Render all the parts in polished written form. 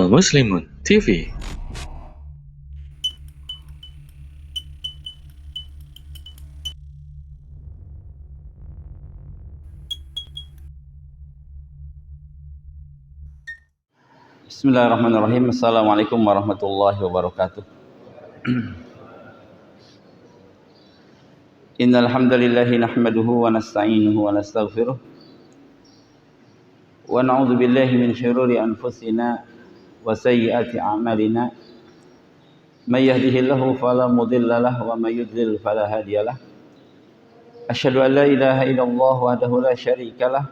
Muslimun TV. Bismillahirrahmanirrahim. Assalamualaikum warahmatullahi wabarakatuh. Innal hamdalillahi nahmaduhu wa nasta'inuhu wa nastaghfiruh. Wa na'udzu billahi min syururi anfusina wa sayyiati a'malina. May yahdihillahu fala mudilla lahu wa may yudlil fala hadiyalah. Asyhadu an la ilaha illallah wahdahu la syarika lah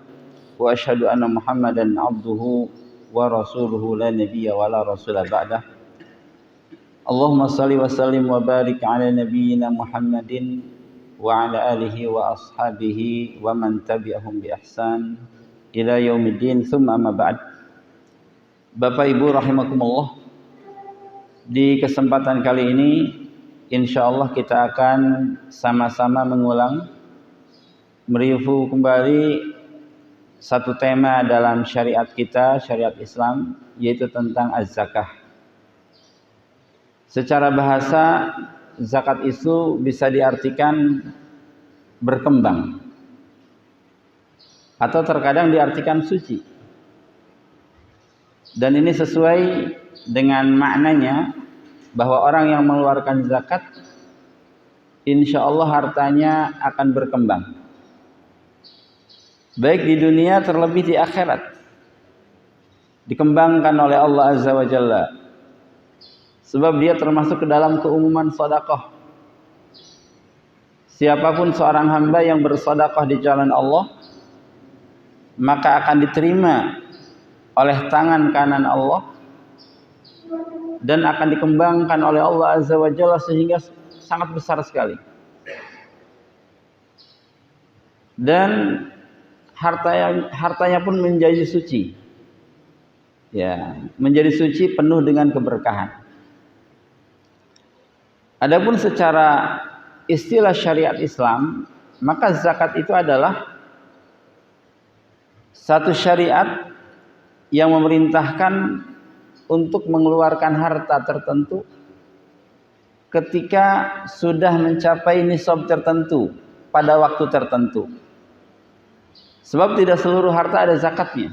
wa asyhadu anna Muhammadan 'abduhu wa rasuluhu la nabiyya wa la rasula ba'dah. Allahumma salli wa sallim wa barik ala nabiyyina Muhammadin wa ala alihi wa ashabihi wa man tabi'ahum bi ihsan ila yaumiddin, tsumma amma ba'd. Bapak Ibu rahimakumullah, di kesempatan kali ini insyaallah kita akan sama-sama mengulang mereview kembali satu tema dalam syariat kita, syariat Islam, yaitu tentang az-zakah. Secara bahasa, zakat itu bisa diartikan berkembang, atau terkadang diartikan suci. Dan ini sesuai dengan maknanya bahwa orang yang mengeluarkan zakat, insya Allah hartanya akan berkembang, baik di dunia terlebih di akhirat, dikembangkan oleh Allah Azza wa Jalla. Sebab dia termasuk ke dalam keumuman sedekah. Siapapun seorang hamba yang bersedekah di jalan Allah, maka akan diterima oleh tangan kanan Allah dan akan dikembangkan oleh Allah Azza wa Jalla sehingga sangat besar sekali. Dan hartanya pun menjadi suci. Ya, menjadi suci penuh dengan keberkahan. Adapun secara istilah syariat Islam, maka zakat itu adalah satu syariat yang memerintahkan untuk mengeluarkan harta tertentu ketika sudah mencapai nisab tertentu pada waktu tertentu. Sebab tidak seluruh harta ada zakatnya.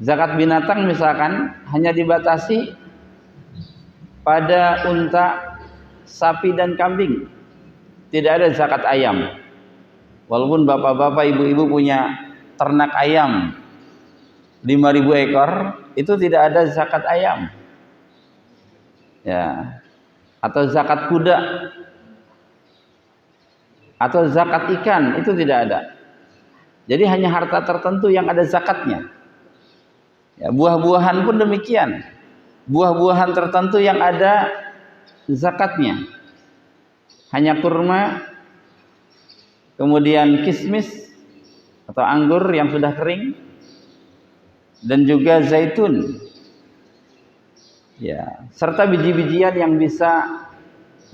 Zakat binatang misalkan hanya dibatasi pada unta, sapi dan kambing. Tidak ada zakat ayam. Walaupun bapak-bapak, ibu-ibu punya ternak ayam 5.000 ekor, itu tidak ada zakat ayam. Ya. Atau zakat kuda, atau zakat ikan, itu tidak ada. Jadi hanya harta tertentu yang ada zakatnya. Ya, buah-buahan pun demikian. Buah-buahan tertentu yang ada zakatnya. Hanya kurma, kemudian kismis atau anggur yang sudah kering, dan juga zaitun. Ya, serta biji-bijian yang bisa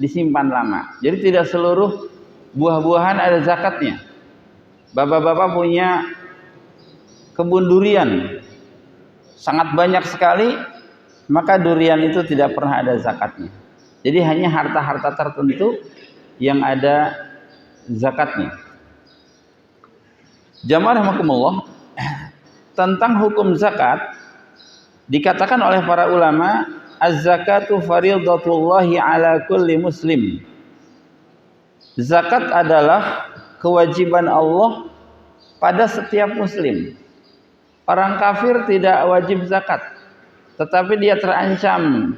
disimpan lama. Jadi tidak seluruh buah-buahan ada zakatnya. Bapak-bapak punya kebun durian sangat banyak sekali, maka durian itu tidak pernah ada zakatnya. Jadi hanya harta-harta tertentu yang ada zakatnya. Jamaah rahimakumullah, tentang hukum zakat dikatakan oleh para ulama, az-zakatu fardhatullahi ala kulli muslim. Zakat adalah kewajiban Allah pada setiap muslim. Orang kafir tidak wajib zakat, tetapi dia terancam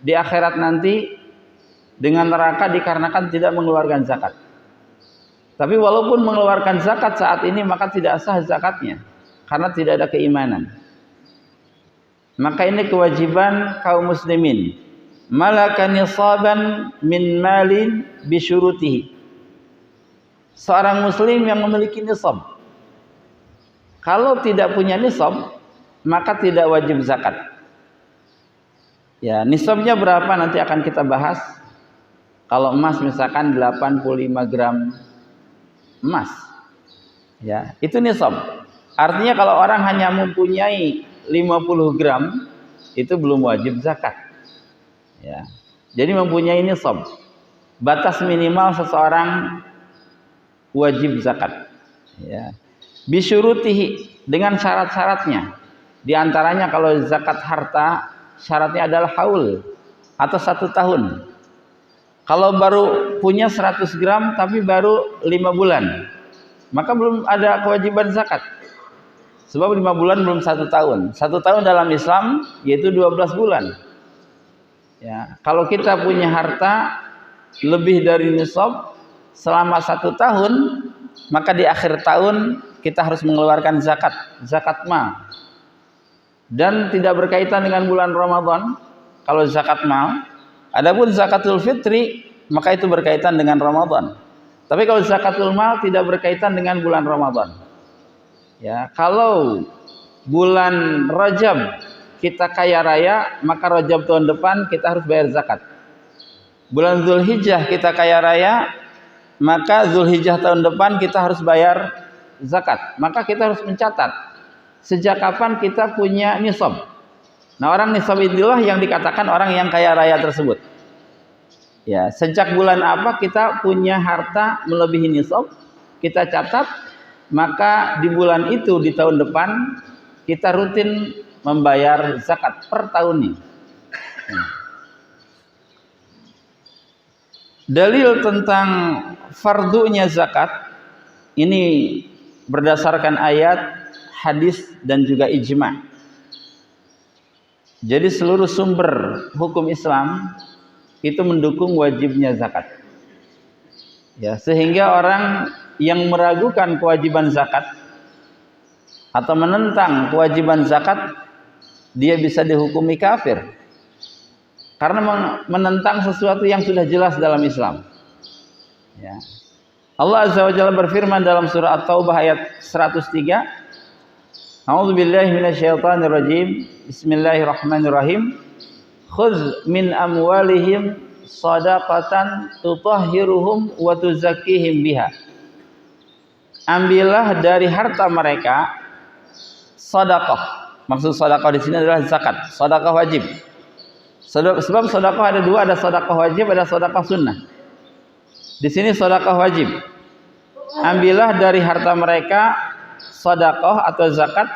di akhirat nanti dengan neraka dikarenakan tidak mengeluarkan zakat. Tapi walaupun mengeluarkan zakat saat ini, maka tidak sah zakatnya karena tidak ada keimanan. Maka ini kewajiban kaum muslimin. Malaka nisaban min malin bisyurutihi. Seorang muslim yang memiliki nisab, kalau tidak punya nisab, maka tidak wajib zakat. Ya, nisabnya berapa nanti akan kita bahas. Kalau emas misalkan 85 gram emas. Ya, itu nisab. Artinya kalau orang hanya mempunyai 50 gram itu belum wajib zakat. Ya. Jadi mempunyai nisab. Batas minimal seseorang wajib zakat. Ya. Bisyurutihi, dengan syarat-syaratnya. Di antaranya kalau zakat harta syaratnya adalah haul atau 1 tahun. Kalau baru punya 100 gram tapi baru 5 bulan, maka belum ada kewajiban zakat. Sebab 5 bulan belum 1 tahun. 1 tahun dalam Islam yaitu 12 bulan. Ya, kalau kita punya harta lebih dari nisab selama 1 tahun, maka di akhir tahun kita harus mengeluarkan zakat mal. Dan tidak berkaitan dengan bulan Ramadan kalau zakat mal. Adapun zakatul fitri maka itu berkaitan dengan Ramadan. Tapi kalau zakatul mal tidak berkaitan dengan bulan Ramadan. Ya, kalau bulan Rajab kita kaya raya, maka Rajab tahun depan kita harus bayar zakat. Bulan Zulhijjah kita kaya raya, maka Zulhijjah tahun depan kita harus bayar zakat. Maka kita harus mencatat sejak kapan kita punya nisab. Nah, orang nisab itulah yang dikatakan orang yang kaya raya tersebut. Ya, sejak bulan apa kita punya harta melebihi nisab, kita catat, maka di bulan itu di tahun depan kita rutin membayar zakat per tahunnya. Dalil tentang fardunya zakat ini berdasarkan ayat, hadis dan juga ijma'. Jadi seluruh sumber hukum Islam itu mendukung wajibnya zakat. Ya, sehingga orang yang meragukan kewajiban zakat atau menentang kewajiban zakat, dia bisa dihukumi kafir karena menentang sesuatu yang sudah jelas dalam Islam. Ya. Allah Azza wa Jalla berfirman dalam surah At-Taubah ayat 103, A'udzubillahi minasyaitonirrajim. Bismillahirrahmanirrahim. Khudz min amwalihim shadaqatan tutahhiruhum wa tuzakkihim biha. Ambillah dari harta mereka sedekah. Maksud sedekah di sini adalah zakat, sedekah wajib. Sebab sedekah ada dua, ada sedekah wajib, ada sedekah sunnah. Di sini sedekah wajib. Ambillah dari harta mereka sedekah atau zakat,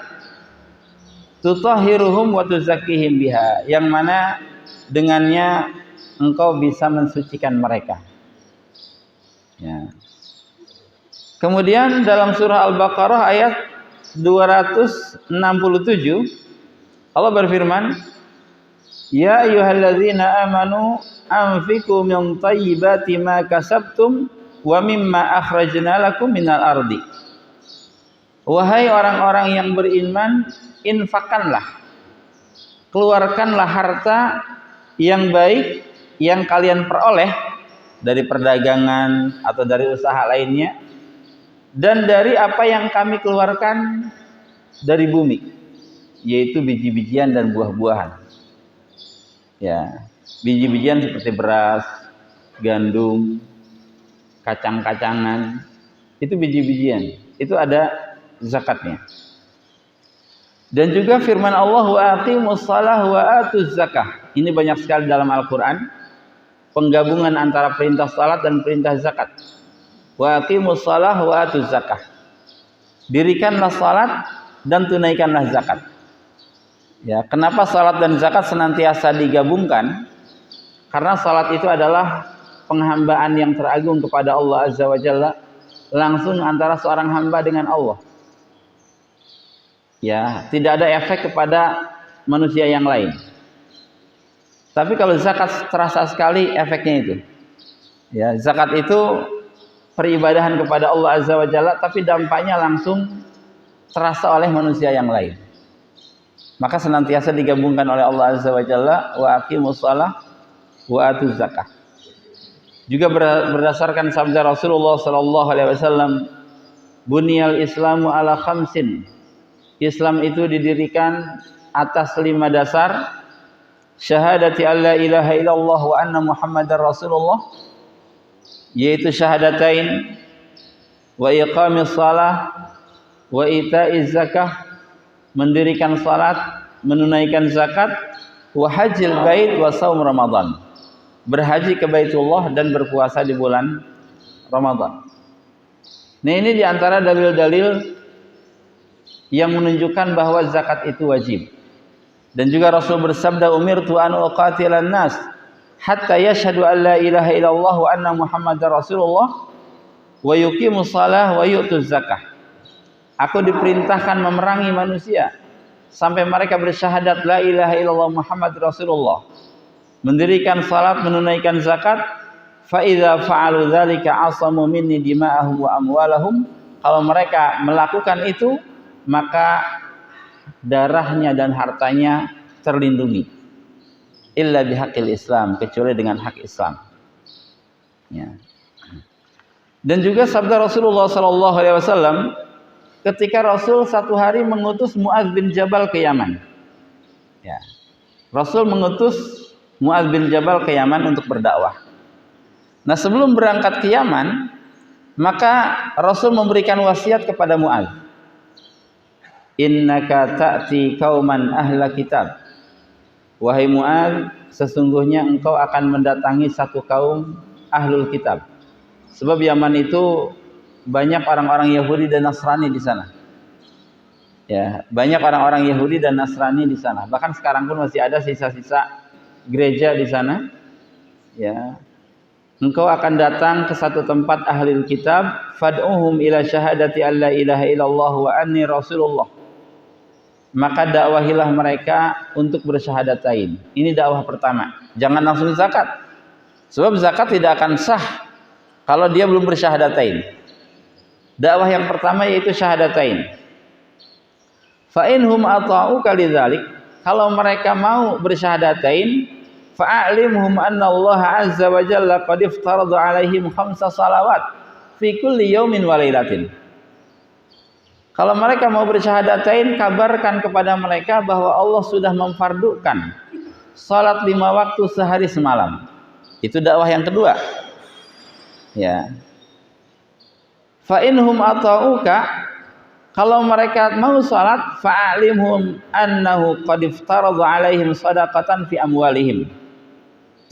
tutahhiruhum wa tuzakkihim biha, yang mana dengannya engkau bisa mensucikan mereka. Ya. Kemudian dalam surah Al-Baqarah ayat 267 Allah berfirman, Ya ayyuhalladzina amanu anfiqu min thayyibati ma kasabtum wa mimma akhrajna lakum minal ardi. Wahai orang-orang yang beriman, infakkanlah, keluarkanlah harta yang baik yang kalian peroleh dari perdagangan atau dari usaha lainnya, dan dari apa yang kami keluarkan dari bumi, yaitu biji-bijian dan buah-buahan. Ya, biji-bijian seperti beras, gandum, kacang-kacangan, itu biji-bijian, itu ada zakatnya. Dan juga firman Allah, wa aqimus shalah wa atuz zakah. Ini banyak sekali dalam Al-Quran penggabungan antara perintah salat dan perintah zakat. Wa aqimus shalah wa atuz zakah. Dirikanlah salat dan tunaikanlah zakat. Ya, kenapa salat dan zakat senantiasa digabungkan? Karena salat itu adalah penghambaan yang teragung kepada Allah Azza wa Jalla, langsung antara seorang hamba dengan Allah. Ya, tidak ada efek kepada manusia yang lain. Tapi kalau zakat terasa sekali efeknya itu. Ya, zakat itu peribadahan kepada Allah Azza wa Jalla, tapi dampaknya langsung terasa oleh manusia yang lain. Maka senantiasa digabungkan oleh Allah Azza wa Jalla, wa aqimus shalah wa atuz zakah. Juga berdasarkan sabda Rasulullah sallallahu alaihi wasallam, Bunyal Islamu ala khamsin. Islam itu didirikan atas 5 dasar. Syahadati alla ilaha illallah wa anna muhammadar rasulullah, yaitu syahadatain, wa iqamis shalah, wa ita'iz zakah, mendirikan salat, menunaikan zakat, wa hajjil bait wa shaum Ramadan. Berhaji ke Baitullah dan berpuasa di bulan Ramadan. Nah, ini di antara dalil-dalil yang menunjukkan bahwa zakat itu wajib. Dan juga Rasul bersabda, umirtu an uqatilan nas hatta yashhadu an la ilaha illallah wa anna Muhammadar Rasulullah wa yuqimus shalah wa yu'tuz zakah. Aku diperintahkan memerangi manusia sampai mereka bersyahadat la ilaha illallah Muhammad Rasulullah, mendirikan salat, menunaikan zakat. Fa idza fa'alu dzalika asamu minni dima'ahum wa amwalahum. Kalau mereka melakukan itu, maka darahnya dan hartanya terlindungi. Illa bihaqqil Islam, kecuali dengan hak Islam. Ya. Dan juga sabda Rasulullah sallallahu alaihi wasallam ketika Rasul satu hari mengutus Mu'adz bin Jabal ke Yaman. Ya. Rasul mengutus Mu'adz bin Jabal ke Yaman untuk berdakwah. Nah, sebelum berangkat ke Yaman, maka Rasul memberikan wasiat kepada Mu'adz. Innaka ta'ti qauman ahla kitab. Wahai Mu'adz, sesungguhnya engkau akan mendatangi satu kaum ahlul kitab. Sebab Yaman itu banyak orang-orang Yahudi dan Nasrani di sana. Ya, banyak orang-orang Yahudi dan Nasrani di sana. Bahkan sekarang pun masih ada sisa-sisa gereja di sana. Ya. Engkau akan datang ke satu tempat ahli kitab, fad'uhum ila syahadati alla ilaha illallah wa anni rasulullah. Maka dakwahilah mereka untuk bersyahadatain. Ini dakwah pertama. Jangan langsung zakat. Sebab zakat tidak akan sah kalau dia belum bersyahadatain. Dakwah yang pertama yaitu syahadatain. Fa inhum ata'uka lidzalik. Kalau mereka mau bersyahadatain, fa'alimhum anna Allah azza wa jalla qad iftarada 'alaihim 5 salawat fi kulli yaumin wa lailatin. Kalau mereka mau bersyahadatain, kabarkan kepada mereka bahwa Allah sudah memfardukan salat 5 waktu sehari semalam. Itu dakwah yang kedua. Ya. Fa inhum ata'uka, kalau mereka mau salat, fa'alimhum annahu qad iftarada 'alaihim shadaqatan fi amwalihim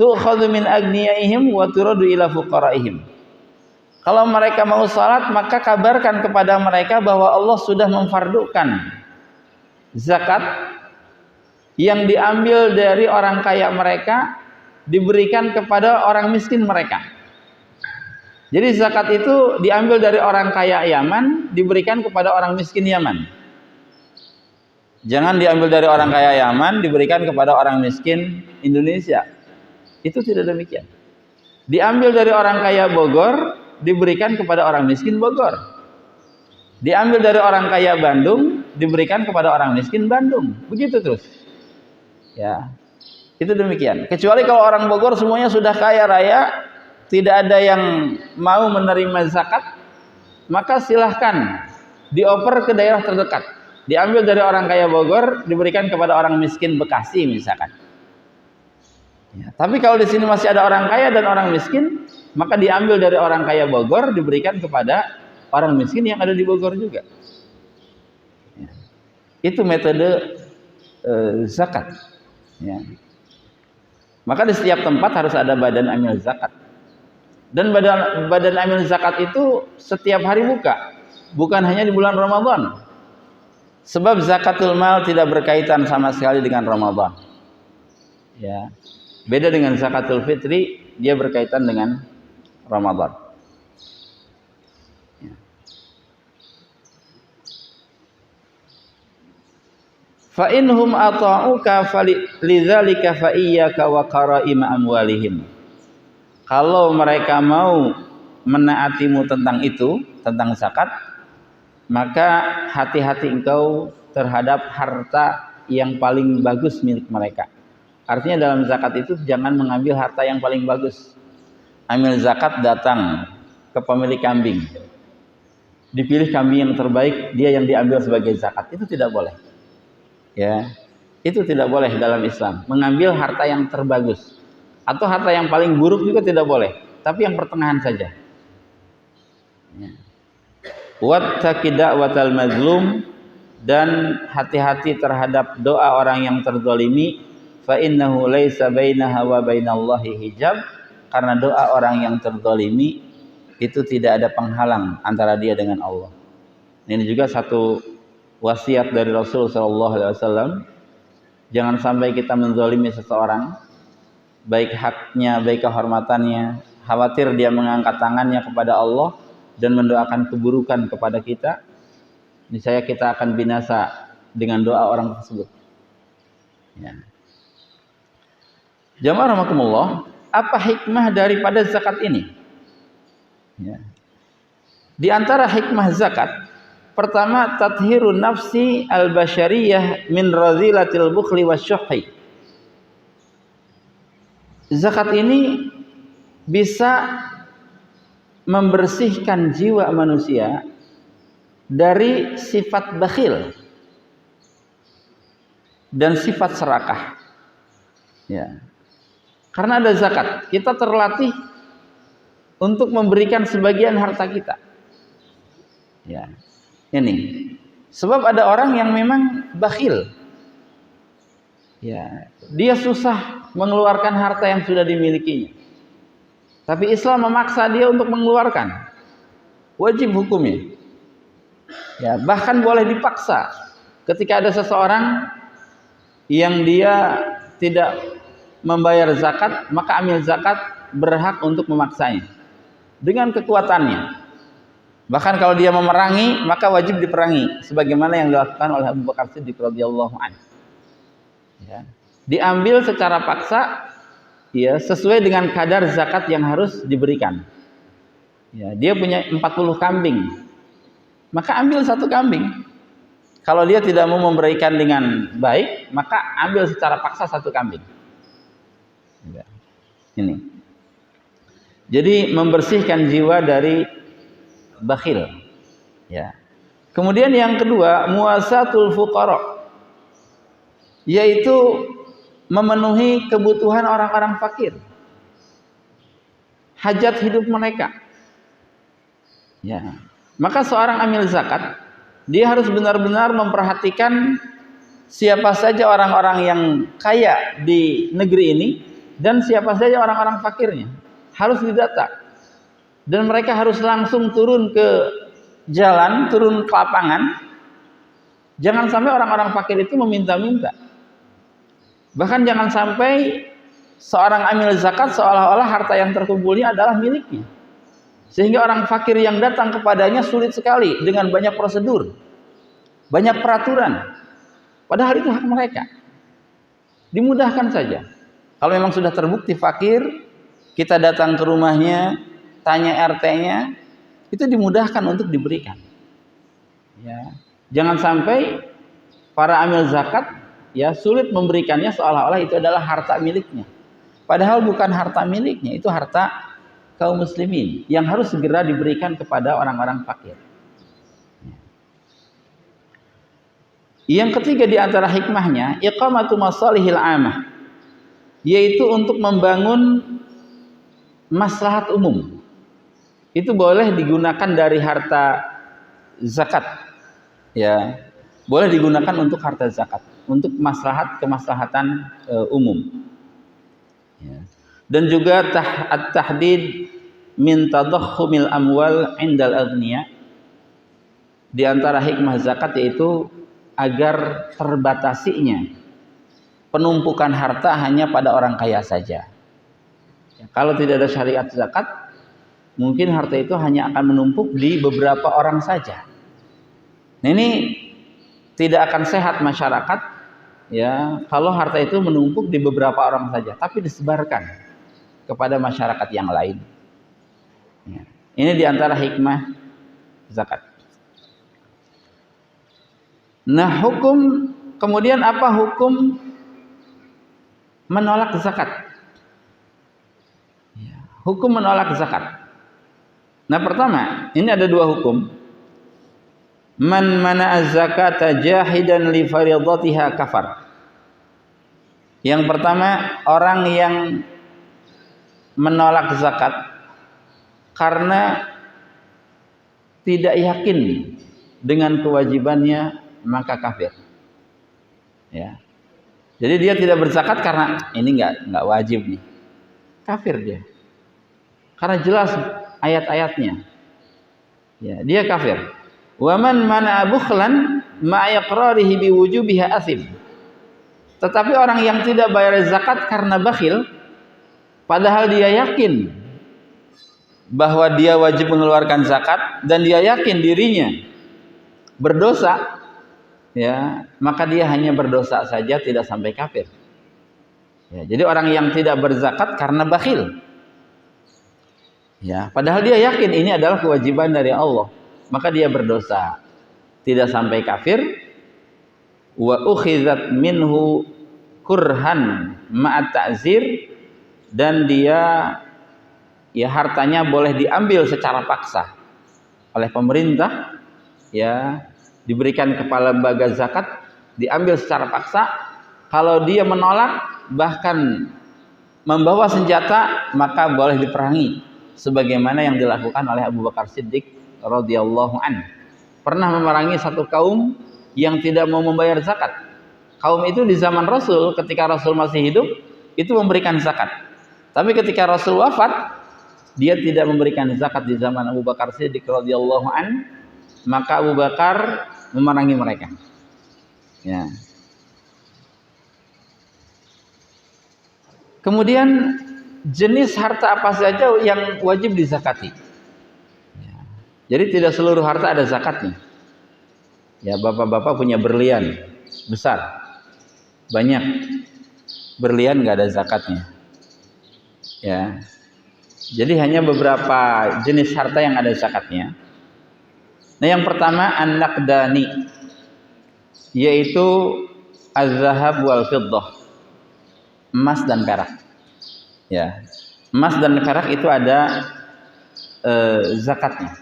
tu'khadhu min agniyaihim wa turadu ila fuqaraihim. Kalau mereka mau salat, maka kabarkan kepada mereka bahwa Allah sudah memfardukan zakat yang diambil dari orang kaya mereka diberikan kepada orang miskin mereka. Jadi zakat itu diambil dari orang kaya Yaman diberikan kepada orang miskin Yaman. Jangan diambil dari orang kaya Yaman diberikan kepada orang miskin Indonesia. Itu tidak demikian. Diambil dari orang kaya Bogor, diberikan kepada orang miskin Bogor. Diambil dari orang kaya Bandung, diberikan kepada orang miskin Bandung. Begitu terus. Ya. Itu demikian. Kecuali kalau orang Bogor semuanya sudah kaya raya, tidak ada yang mau menerima zakat, maka silahkan dioper ke daerah terdekat. Diambil dari orang kaya Bogor, diberikan kepada orang miskin Bekasi misalkan. Ya, tapi kalau di sini masih ada orang kaya dan orang miskin, maka diambil dari orang kaya Bogor, diberikan kepada orang miskin yang ada di Bogor juga. Ya. Itu metode zakat. Ya. Maka di setiap tempat harus ada badan amil zakat. Dan badan amil zakat itu setiap hari buka, bukan hanya di bulan Ramadan. Sebab zakatul mal tidak berkaitan sama sekali dengan Ramadan. Ya. Beda dengan zakatul fitri, dia berkaitan dengan Ramadan. Ya. Fa inhum ata'uka falidzalika fa iyyaka wa qara'im amwalihim. Kalau mereka mau menaatimu tentang itu, tentang zakat, maka hati-hati engkau terhadap harta yang paling bagus milik mereka. Artinya dalam zakat itu jangan mengambil harta yang paling bagus. Amil zakat datang ke pemilik kambing. Dipilih kambing yang terbaik, dia yang diambil sebagai zakat. Itu tidak boleh. Ya. Itu tidak boleh dalam Islam. Mengambil harta yang terbagus. Atau harta yang paling buruk juga tidak boleh. Tapi yang pertengahan saja. Wattaqi da'watal mazlum dan hati-hati terhadap doa orang yang terzalimi, fa innahu laisa bainaha wa bainallahi hijab, karena doa orang yang terzalimi itu tidak ada penghalang antara dia dengan Allah. Ini juga satu wasiat dari Rasul sallallahu alaihi wasallam. Jangan sampai kita menzalimi seseorang, baik haknya, baik kehormatannya, khawatir dia mengangkat tangannya kepada Allah dan mendoakan keburukan kepada kita, niscaya kita akan binasa dengan doa orang tersebut. Ya. Jamaah rahimakumullah, apa hikmah daripada zakat ini? Ya. Di antara hikmah zakat, pertama, tathhirun nafsi al-basyariyah min radhilatil bukhli wasyuhhi. Zakat ini bisa membersihkan jiwa manusia dari sifat bakhil dan sifat serakah. Ya. Karena ada zakat, kita terlatih untuk memberikan sebagian harta kita. Ya. Ini. Sebab ada orang yang memang bakhil. Ya, dia susah mengeluarkan harta yang sudah dimilikinya. Tapi Islam memaksa dia untuk mengeluarkan. Wajib hukumnya. Ya, bahkan boleh dipaksa. Ketika ada seseorang yang dia tidak membayar zakat, maka amil zakat berhak untuk memaksanya dengan kekuatannya. Bahkan kalau dia memerangi, maka wajib diperangi, sebagaimana yang dilakukan oleh Abu Bakar Siddiq radhiyallahu anhu. Ya. Diambil secara paksa, ya, sesuai dengan kadar zakat yang harus diberikan. Ya, dia punya 40 kambing, maka ambil 1 kambing. Kalau dia tidak mau memberikan dengan baik, maka ambil secara paksa 1 kambing. Ya. Ini. Jadi membersihkan jiwa dari bakhil. Ya. Kemudian yang kedua, muasatul fuqara, yaitu memenuhi kebutuhan orang-orang fakir, hajat hidup mereka. Ya. Maka seorang amil zakat, dia harus benar-benar memperhatikan siapa saja orang-orang yang kaya di negeri ini dan siapa saja orang-orang fakirnya. Harus didata. Dan mereka harus langsung turun ke jalan, turun ke lapangan. Jangan sampai orang-orang fakir itu meminta-minta. Bahkan jangan sampai seorang amil zakat seolah-olah harta yang terkumpulnya adalah miliknya. Sehingga orang fakir yang datang kepadanya sulit sekali dengan banyak prosedur, banyak peraturan. Padahal itu hak mereka. Dimudahkan saja. Kalau memang sudah terbukti fakir, kita datang ke rumahnya, tanya RT-nya, itu dimudahkan untuk diberikan. Ya. Jangan sampai para amil zakat ya sulit memberikannya seolah-olah itu adalah harta miliknya. Padahal bukan harta miliknya, itu harta kaum muslimin yang harus segera diberikan kepada orang-orang fakir. Yang ketiga di antara hikmahnya, iqamatu masalihil amah, yaitu untuk membangun maslahat umum. Itu boleh digunakan dari harta zakat. Ya, boleh digunakan untuk harta zakat, untuk kemaslahatan umum. Ya. Dan juga at-tahdid min tadakhumil amwal indal aghniya. Di antara hikmah zakat yaitu agar terbatasinya penumpukan harta hanya pada orang kaya saja. Ya, kalau tidak ada syariat zakat, mungkin harta itu hanya akan menumpuk di beberapa orang saja. Nah, ini tidak akan sehat masyarakat ya kalau harta itu menumpuk di beberapa orang saja, tapi disebarkan kepada masyarakat yang lain. Ya. Ini diantara hikmah zakat. Nah, kemudian apa hukum menolak zakat? Ya, hukum menolak zakat. Nah, pertama, ini ada 2 hukum. Man mana'a zakata jahidan li fardhatiha kafar. Yang pertama, orang yang menolak zakat karena tidak yakin dengan kewajibannya maka kafir. Ya. Jadi dia tidak berzakat karena ini enggak wajib nih. Kafir dia. Karena jelas ayat-ayatnya. Ya, dia kafir. Wa man mana'a bukhlan ma yaqrarihi biwujubiha asim. Tetapi orang yang tidak bayar zakat karena bakhil, padahal dia yakin bahwa dia wajib mengeluarkan zakat dan dia yakin dirinya berdosa, ya, maka dia hanya berdosa saja, tidak sampai kafir. Ya, jadi orang yang tidak berzakat karena bakhil, ya, padahal dia yakin ini adalah kewajiban dari Allah, maka dia berdosa, tidak sampai kafir. Wa ukhizat minhu kurhan ma'at ta'zir, dan dia, ya, hartanya boleh diambil secara paksa oleh pemerintah, ya, diberikan kepada lembaga zakat, diambil secara paksa. Kalau dia menolak, bahkan membawa senjata, maka boleh diperangi, sebagaimana yang dilakukan oleh Abu Bakar Siddiq radhiyallahu anhu. Pernah memerangi satu kaum yang tidak mau membayar zakat. Kaum itu di zaman Rasul, ketika Rasul masih hidup, itu memberikan zakat. Tapi ketika Rasul wafat, dia tidak memberikan zakat di zaman Abu Bakar Siddiq radhiyallahu anhu, maka Abu Bakar memerangi mereka. Ya. Kemudian jenis harta apa saja yang wajib dizakati? Ya. Jadi tidak seluruh harta ada zakatnya. Ya, bapak-bapak punya berlian besar, banyak, berlian nggak ada zakatnya. Ya. Jadi hanya beberapa jenis harta yang ada zakatnya. Nah, yang pertama an-naqdani, yaitu az-zahab wal fiddah, emas dan perak. Ya, emas dan perak itu ada zakatnya.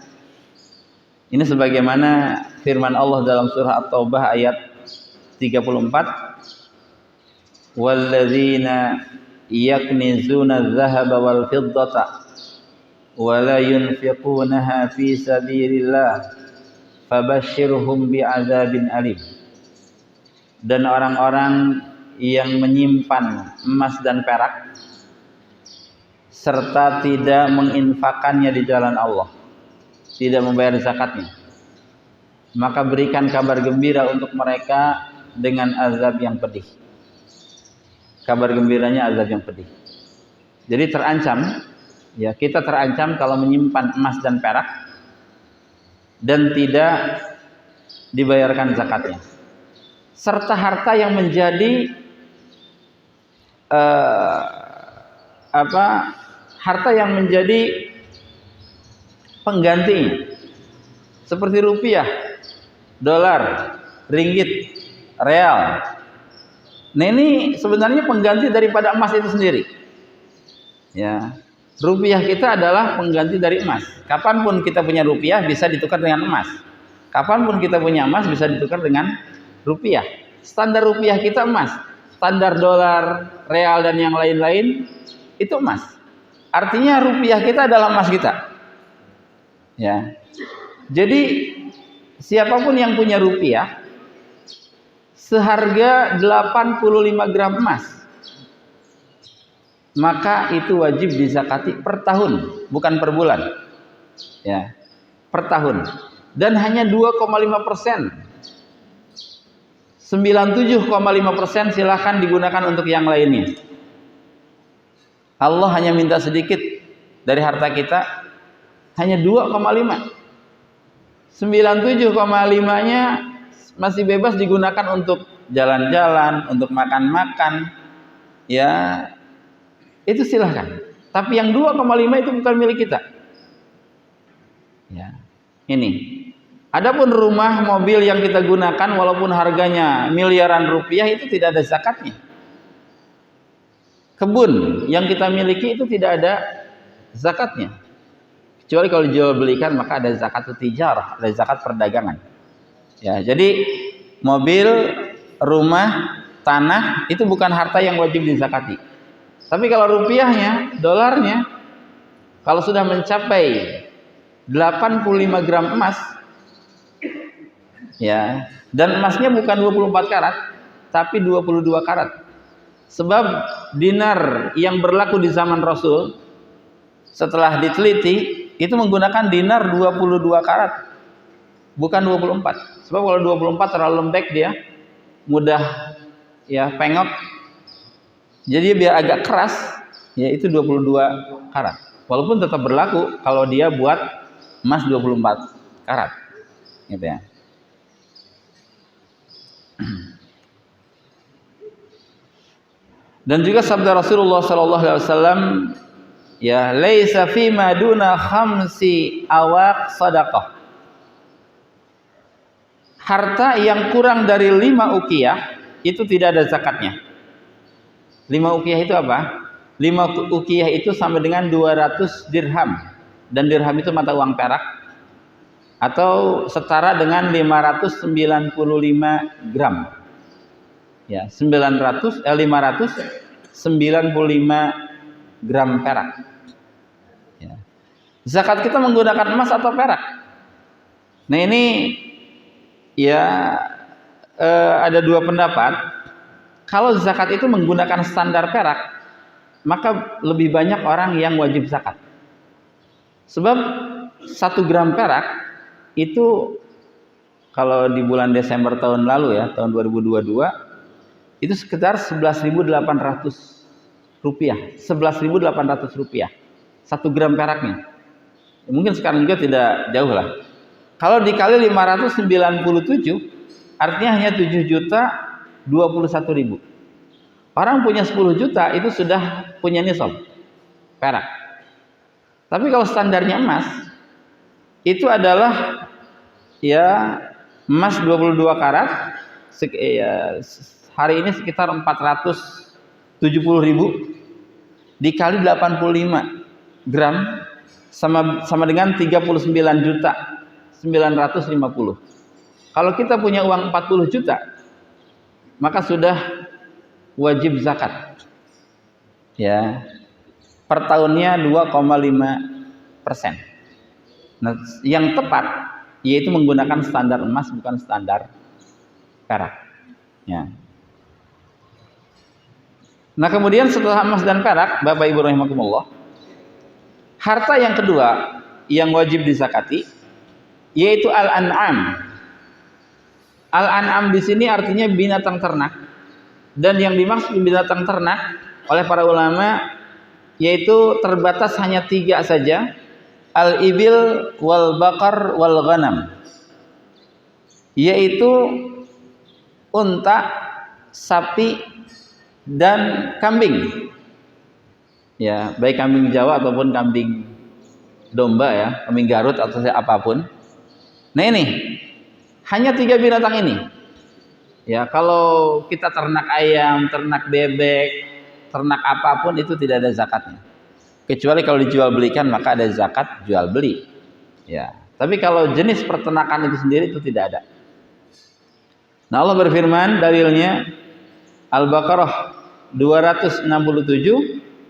Ini sebagaimana firman Allah dalam surah At-Taubah ayat 34, walladzina yaknizuna adh-dhahaba wal fiddata wa la yunfiqunaha fi sabilillah fabashshirhum bi'adzabin alim. Dan orang-orang yang menyimpan emas dan perak serta tidak menginfakannya di jalan Allah, tidak membayar zakatnya, maka berikan kabar gembira untuk mereka dengan azab yang pedih. Kabar gembiranya azab yang pedih. Jadi terancam, ya, kita terancam kalau menyimpan emas dan perak dan tidak dibayarkan zakatnya, serta harta yang menjadi harta yang menjadi pengganti, seperti rupiah, dolar, ringgit, real. Nah, ini sebenarnya pengganti daripada emas itu sendiri. Ya, rupiah kita adalah pengganti dari emas. Kapanpun kita punya rupiah bisa ditukar dengan emas. Kapanpun kita punya emas bisa ditukar dengan rupiah. Standar rupiah kita emas, standar dolar, real dan yang lain-lain itu emas. Artinya rupiah kita adalah emas kita. Ya. Jadi siapapun yang punya rupiah seharga 85 gram emas, maka itu wajib dizakati per tahun, bukan per bulan. Ya, per tahun. Dan hanya 2,5%. 97,5% silahkan digunakan untuk yang lainnya. Allah hanya minta sedikit dari harta kita, hanya 2,5. 97,5-nya masih bebas digunakan untuk jalan-jalan, untuk makan-makan, ya, itu silahkan. Tapi yang 2,5 itu bukan milik kita. Ya, ini. Adapun rumah, mobil yang kita gunakan, walaupun harganya miliaran rupiah, itu tidak ada zakatnya. Kebun yang kita miliki itu tidak ada zakatnya. Kecuali kalau dijual belikan, maka ada zakat tijarah, ada zakat perdagangan. Ya, jadi mobil, rumah, tanah itu bukan harta yang wajib dizakati. Tapi kalau rupiahnya, dolarnya, kalau sudah mencapai 85 gram emas, Ya. Dan emasnya bukan 24 karat, tapi 22 karat. Sebab dinar yang berlaku di zaman Rasul setelah diteliti itu menggunakan dinar 22 karat, bukan 24. Sebab kalau 24 terlalu lembek, dia mudah ya pengok. Jadi biar agak keras, ya itu 22 karat. Walaupun tetap berlaku kalau dia buat emas 24 karat. Gitu ya. Dan juga sabda Rasulullah sallallahu alaihi wasallam, ya, laisa fi maduna khamsi awaq sadaqah. Harta yang kurang dari 5 uqiyah itu tidak ada zakatnya. 5 uqiyah itu apa? 5 uqiyah itu sama dengan 200 dirham. Dan dirham itu mata uang perak, atau setara dengan 595 gram. Ya, 595 gram perak. Ya. Zakat kita menggunakan emas atau perak? Nah ini ya ada dua pendapat. Kalau zakat itu menggunakan standar perak, maka lebih banyak orang yang wajib zakat. Sebab 1 gram perak itu kalau di bulan Desember tahun lalu ya, tahun 2022, itu sekitar 11.800 rupiah. 11.800 rupiah 1 gram peraknya. Ya, mungkin sekarang juga tidak jauh lah. Kalau dikali 597, artinya hanya 7.021.000. Orang punya 10 juta itu sudah punya nisab perak. Tapi kalau standarnya emas itu adalah ya emas 22 karat, hari ini sekitar 470.000 dikali 85 gram sama dengan 39.950. Kalau kita punya uang 40 juta, maka sudah wajib zakat. Ya. Per tahunnya 2,5%. Nah, yang tepat yaitu menggunakan standar emas, bukan standar perak. Ya. Nah kemudian setelah emas dan perak, Bapak Ibu rahimakumullah, harta yang kedua yang wajib dizakati yaitu al-an'am. Al-an'am di sini artinya binatang ternak, dan yang dimaksud binatang ternak oleh para ulama yaitu terbatas hanya 3 saja, al-ibil wal bakar wal ghanam, yaitu unta, sapi, dan kambing. Ya, baik kambing Jawa ataupun kambing domba ya, kambing Garut atau apapun. Nah ini hanya 3 binatang ini. Ya, kalau kita ternak ayam, ternak bebek, ternak apapun itu tidak ada zakatnya. Kecuali kalau dijual belikan maka ada zakat jual beli. Ya, tapi kalau jenis peternakan itu sendiri itu tidak ada. Nah Allah berfirman dalilnya Al-Baqarah 267,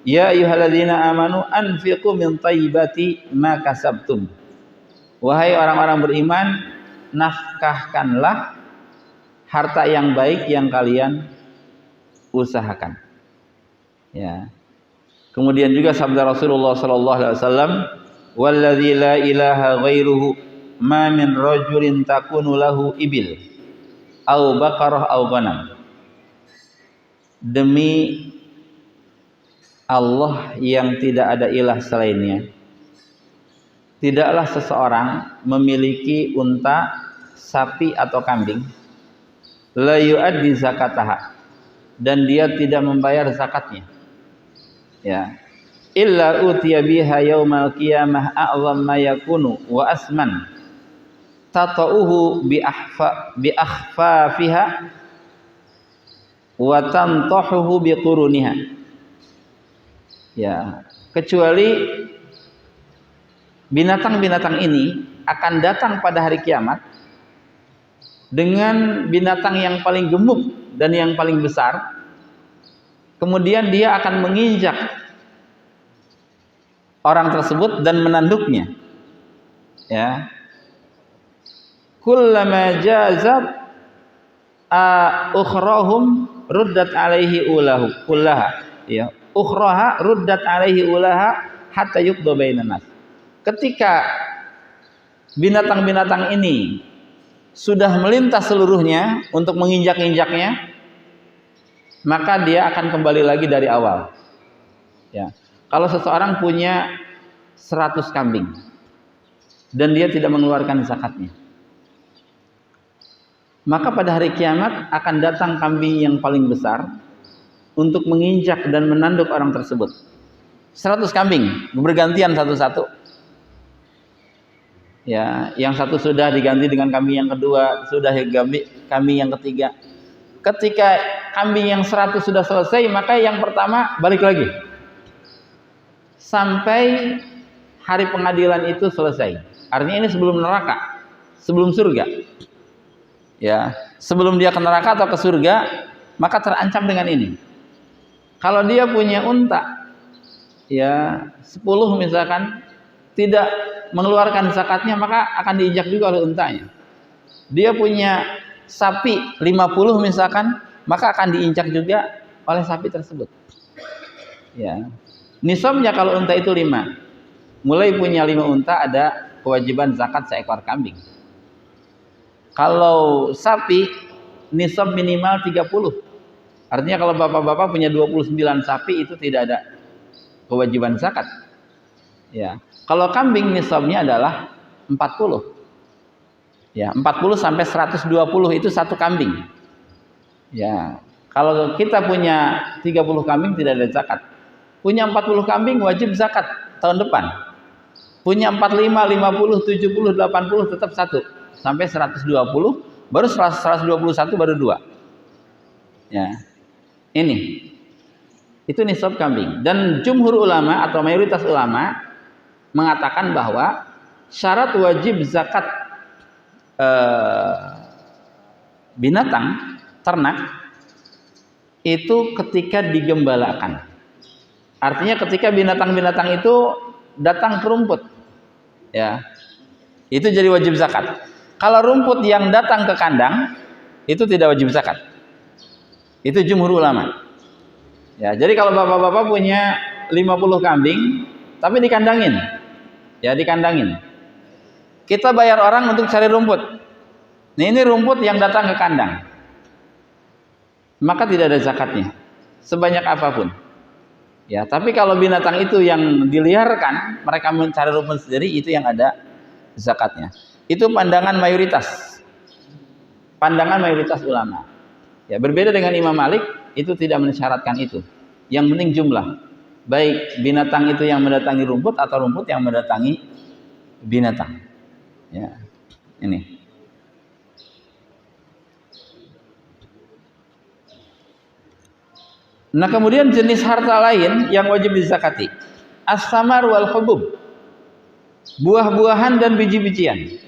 ya ayyuhalladzina amanu anfiqu min thayyibati ma kasabtum. Wahai orang-orang beriman, nafkahkanlah harta yang baik yang kalian usahakan. Ya. Kemudian juga sabda Rasulullah sallallahu alaihi wasallam, walladzi la ilaha ghairuhu ma min rajulin takunu lahu ibil au baqarah au ghanam. Demi Allah yang tidak ada ilah selainnya, tidaklah seseorang memiliki unta, sapi atau kambing, la yu'addi zakataha, dan dia tidak membayar zakatnya, ya, illa utiya biha yaumal qiyamah a'zam ma yakunu wa asman tata'uhu bi akhfafiha wa tantahuhu bi quruniha. Ya, kecuali binatang-binatang ini akan datang pada hari kiamat dengan binatang yang paling gemuk dan yang paling besar. Kemudian dia akan menginjak orang tersebut dan menanduknya. Ya. kullama jazat ukhrahum ruddat alaihi kullaha, ya, ukhraha ruddat alaihi ulaha hatta yuqda bainan nas. Ketika binatang-binatang ini sudah melintas seluruhnya untuk menginjak-injaknya, maka dia akan kembali lagi dari awal. Ya. Kalau seseorang punya 100 kambing dan dia tidak mengeluarkan zakatnya, maka pada hari kiamat akan datang kambing yang paling besar untuk menginjak dan menanduk orang tersebut. 100 kambing bergantian satu-satu. Ya, yang satu sudah diganti dengan kambing yang kedua, sudah diganti kambing yang ketiga. Ketika kambing yang 100 sudah selesai, maka yang pertama balik lagi sampai hari pengadilan itu selesai. Artinya ini sebelum neraka, sebelum surga. Ya, sebelum dia ke neraka atau ke surga, maka terancam dengan ini. Kalau dia punya unta, ya 10 misalkan, tidak mengeluarkan zakatnya, maka akan diinjak juga oleh untanya. Dia punya sapi 50 misalkan, maka akan diinjak juga oleh sapi tersebut. Ya. Nisabnya kalau unta itu 5. Mulai punya 5 unta ada kewajiban zakat seekor kambing. Kalau sapi nisab minimal 30. Artinya kalau bapak-bapak punya 29 sapi itu tidak ada kewajiban zakat. Ya. Kalau kambing nisabnya adalah 40. Ya, 40 sampai 120 itu satu kambing. Ya. Kalau kita punya 30 kambing tidak ada zakat. Punya 40 kambing wajib zakat tahun depan. Punya 45, 50, 70, 80 tetap satu. Sampai 120, baru 121 baru 2. Ya. Ini. Itu nisab kambing. Dan jumhur ulama atau mayoritas ulama mengatakan bahwa syarat wajib zakat binatang ternak itu ketika digembalakan. Artinya ketika binatang-binatang itu datang ke rumput, ya, itu jadi wajib zakat. Kalau rumput yang datang ke kandang itu tidak wajib zakat. Itu jumhur ulama. Ya, jadi kalau bapak-bapak punya 50 kambing tapi dikandangin, ya dikandangin. Kita bayar orang untuk cari rumput. Nah, ini rumput yang datang ke kandang. Maka tidak ada zakatnya sebanyak apapun. Ya, tapi kalau binatang itu yang diliarkan, mereka mencari rumput sendiri, itu yang ada zakatnya. Itu pandangan mayoritas. Pandangan mayoritas ulama. Ya, berbeda dengan Imam Malik, itu tidak mensyaratkan itu. Yang penting jumlah. Baik binatang itu yang mendatangi rumput atau rumput yang mendatangi binatang. Ya. Ini. Nah, kemudian jenis harta lain yang wajib dizakati. As-samar wal hubub. Buah-buahan dan biji-bijian.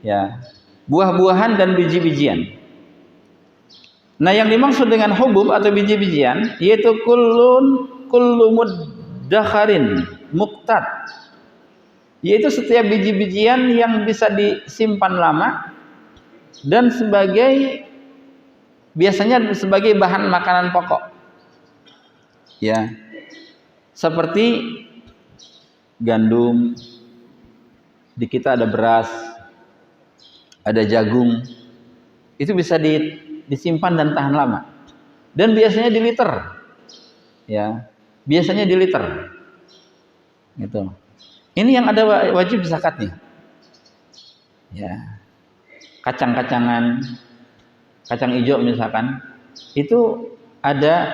Ya. Buah-buahan dan biji-bijian. Nah, yang dimaksud dengan hubub atau biji-bijian yaitu kullu muddakharin muqtad. Yaitu setiap biji-bijian yang bisa disimpan lama dan biasanya sebagai bahan makanan pokok. Ya. Seperti gandum, di kita ada beras, ada jagung. Itu bisa disimpan dan tahan lama. Dan biasanya di liter. Ya, biasanya di liter. Gitu. Ini yang ada wajib zakatnya. Ya. Kacang-kacangan, kacang hijau misalkan, itu ada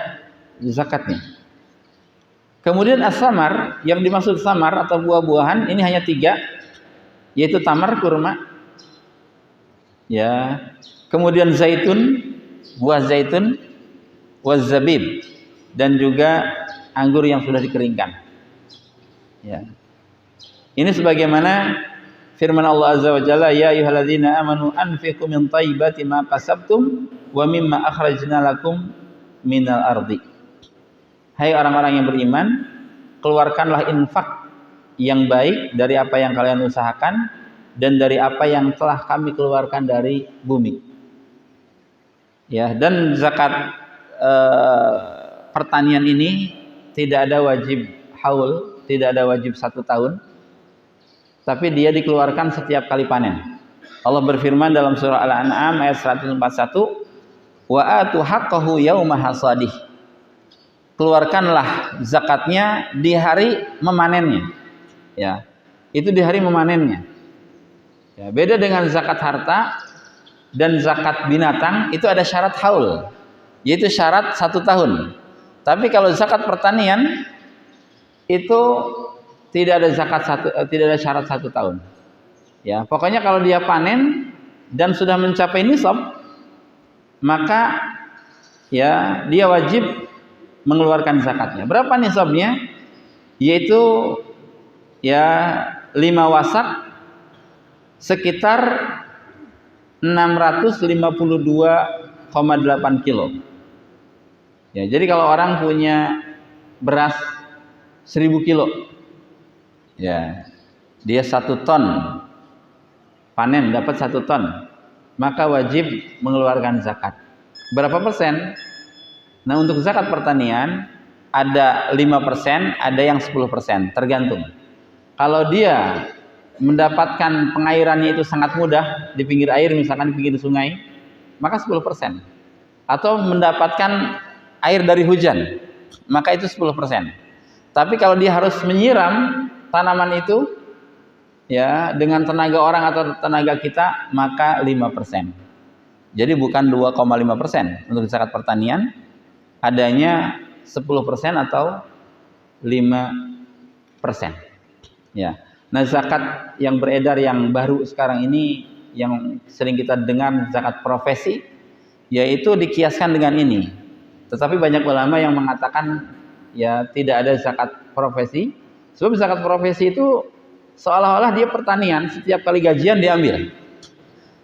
zakatnya. Kemudian as-samar, yang dimaksud samar atau buah-buahan ini hanya 3, yaitu tamar, kurma. Ya. Kemudian zaitun, buah zaitun, wazabib, dan juga anggur yang sudah dikeringkan. Ya. Ini sebagaimana firman Allah Azza wa Jalla, ya ayyuhalladzina amanu anfiqu min thayyibati ma kasabtum wa mimma akhrajna lakum minal ardi. Hai orang-orang yang beriman, keluarkanlah infak yang baik dari apa yang kalian usahakan dan dari apa yang telah kami keluarkan dari bumi. Ya, dan zakat pertanian ini tidak ada wajib haul, tidak ada wajib 1 tahun, tapi dia dikeluarkan setiap kali panen. Allah berfirman dalam surah Al-An'am ayat 141, wa atu haqqahu yauma hasadih. Keluarkanlah zakatnya di hari memanennya. Ya, itu di hari memanennya. Ya, beda dengan zakat harta dan zakat binatang, itu ada syarat haul, yaitu syarat 1 tahun. Tapi kalau zakat pertanian itu tidak ada tidak ada syarat 1 tahun. Ya, pokoknya kalau dia panen dan sudah mencapai nisab, maka ya dia wajib mengeluarkan zakatnya. Berapa nisabnya? Yaitu ya 5 wasak sekitar 652,8 kilo. Ya, jadi kalau orang punya beras 1000 kilo, ya, dia 1 ton panen dapat 1 ton, maka wajib mengeluarkan zakat. Berapa persen? Nah, untuk zakat pertanian ada 5%, ada yang 10%, tergantung. Kalau dia mendapatkan pengairannya itu sangat mudah di pinggir air, misalkan di pinggir sungai, maka 10%. Atau mendapatkan air dari hujan, maka itu 10%. Tapi kalau dia harus menyiram tanaman itu ya dengan tenaga orang atau tenaga kita, maka 5%. Jadi bukan 2,5% untuk zakat pertanian, adanya 10% atau 5%. Ya. Nah, zakat yang beredar yang baru sekarang ini yang sering kita dengar zakat profesi, yaitu dikiaskan dengan ini. Tetapi banyak ulama yang mengatakan ya tidak ada zakat profesi, sebab zakat profesi itu seolah-olah dia pertanian, setiap kali gajian diambil.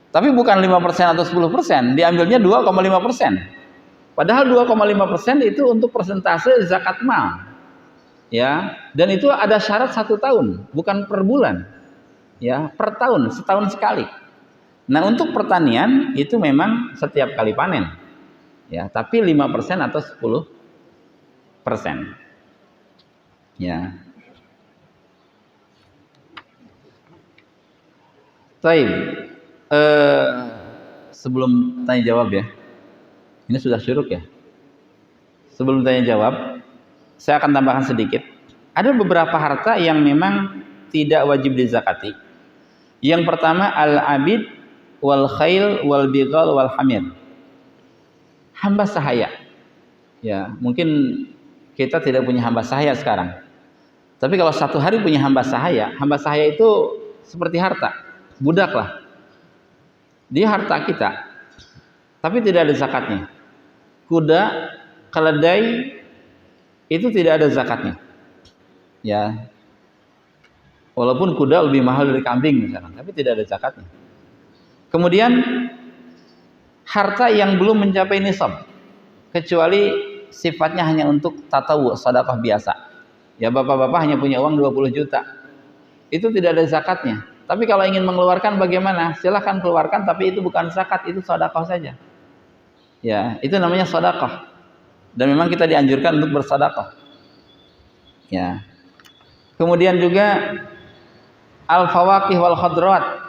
Tapi bukan 5% atau 10%, diambilnya 2,5%. Padahal 2,5% itu untuk persentase zakat mal. Ya, dan itu ada syarat 1 tahun, bukan per bulan. Ya, per tahun, setahun sekali. Nah, untuk pertanian itu memang setiap kali panen. Ya, tapi 5% atau 10%. Ya. Baik. Sebelum tanya jawab ya. Ini sudah syuruk ya. Sebelum tanya jawab, saya akan tambahkan sedikit. Ada beberapa harta yang memang tidak wajib dizakati. Yang pertama al-abid wal khail wal bighal wal hamir. Hamba sahaya. Ya, mungkin kita tidak punya hamba sahaya sekarang. Tapi kalau 1 hari punya hamba sahaya itu seperti harta, budak lah. Dia harta kita. Tapi tidak ada zakatnya. Kuda, keledai itu tidak ada zakatnya. Ya. Walaupun kuda lebih mahal dari kambing misalkan, tapi tidak ada zakatnya. Kemudian harta yang belum mencapai nisab, kecuali sifatnya hanya untuk tatawu, sedekah biasa. Ya, bapak-bapak hanya punya uang 20 juta. Itu tidak ada zakatnya. Tapi kalau ingin mengeluarkan bagaimana? Silahkan keluarkan, tapi itu bukan zakat, itu sedekah saja. Ya, itu namanya sedekah. Dan memang kita dianjurkan untuk bersedekah. Ya. Kemudian juga al-fawaqih wal khadrat.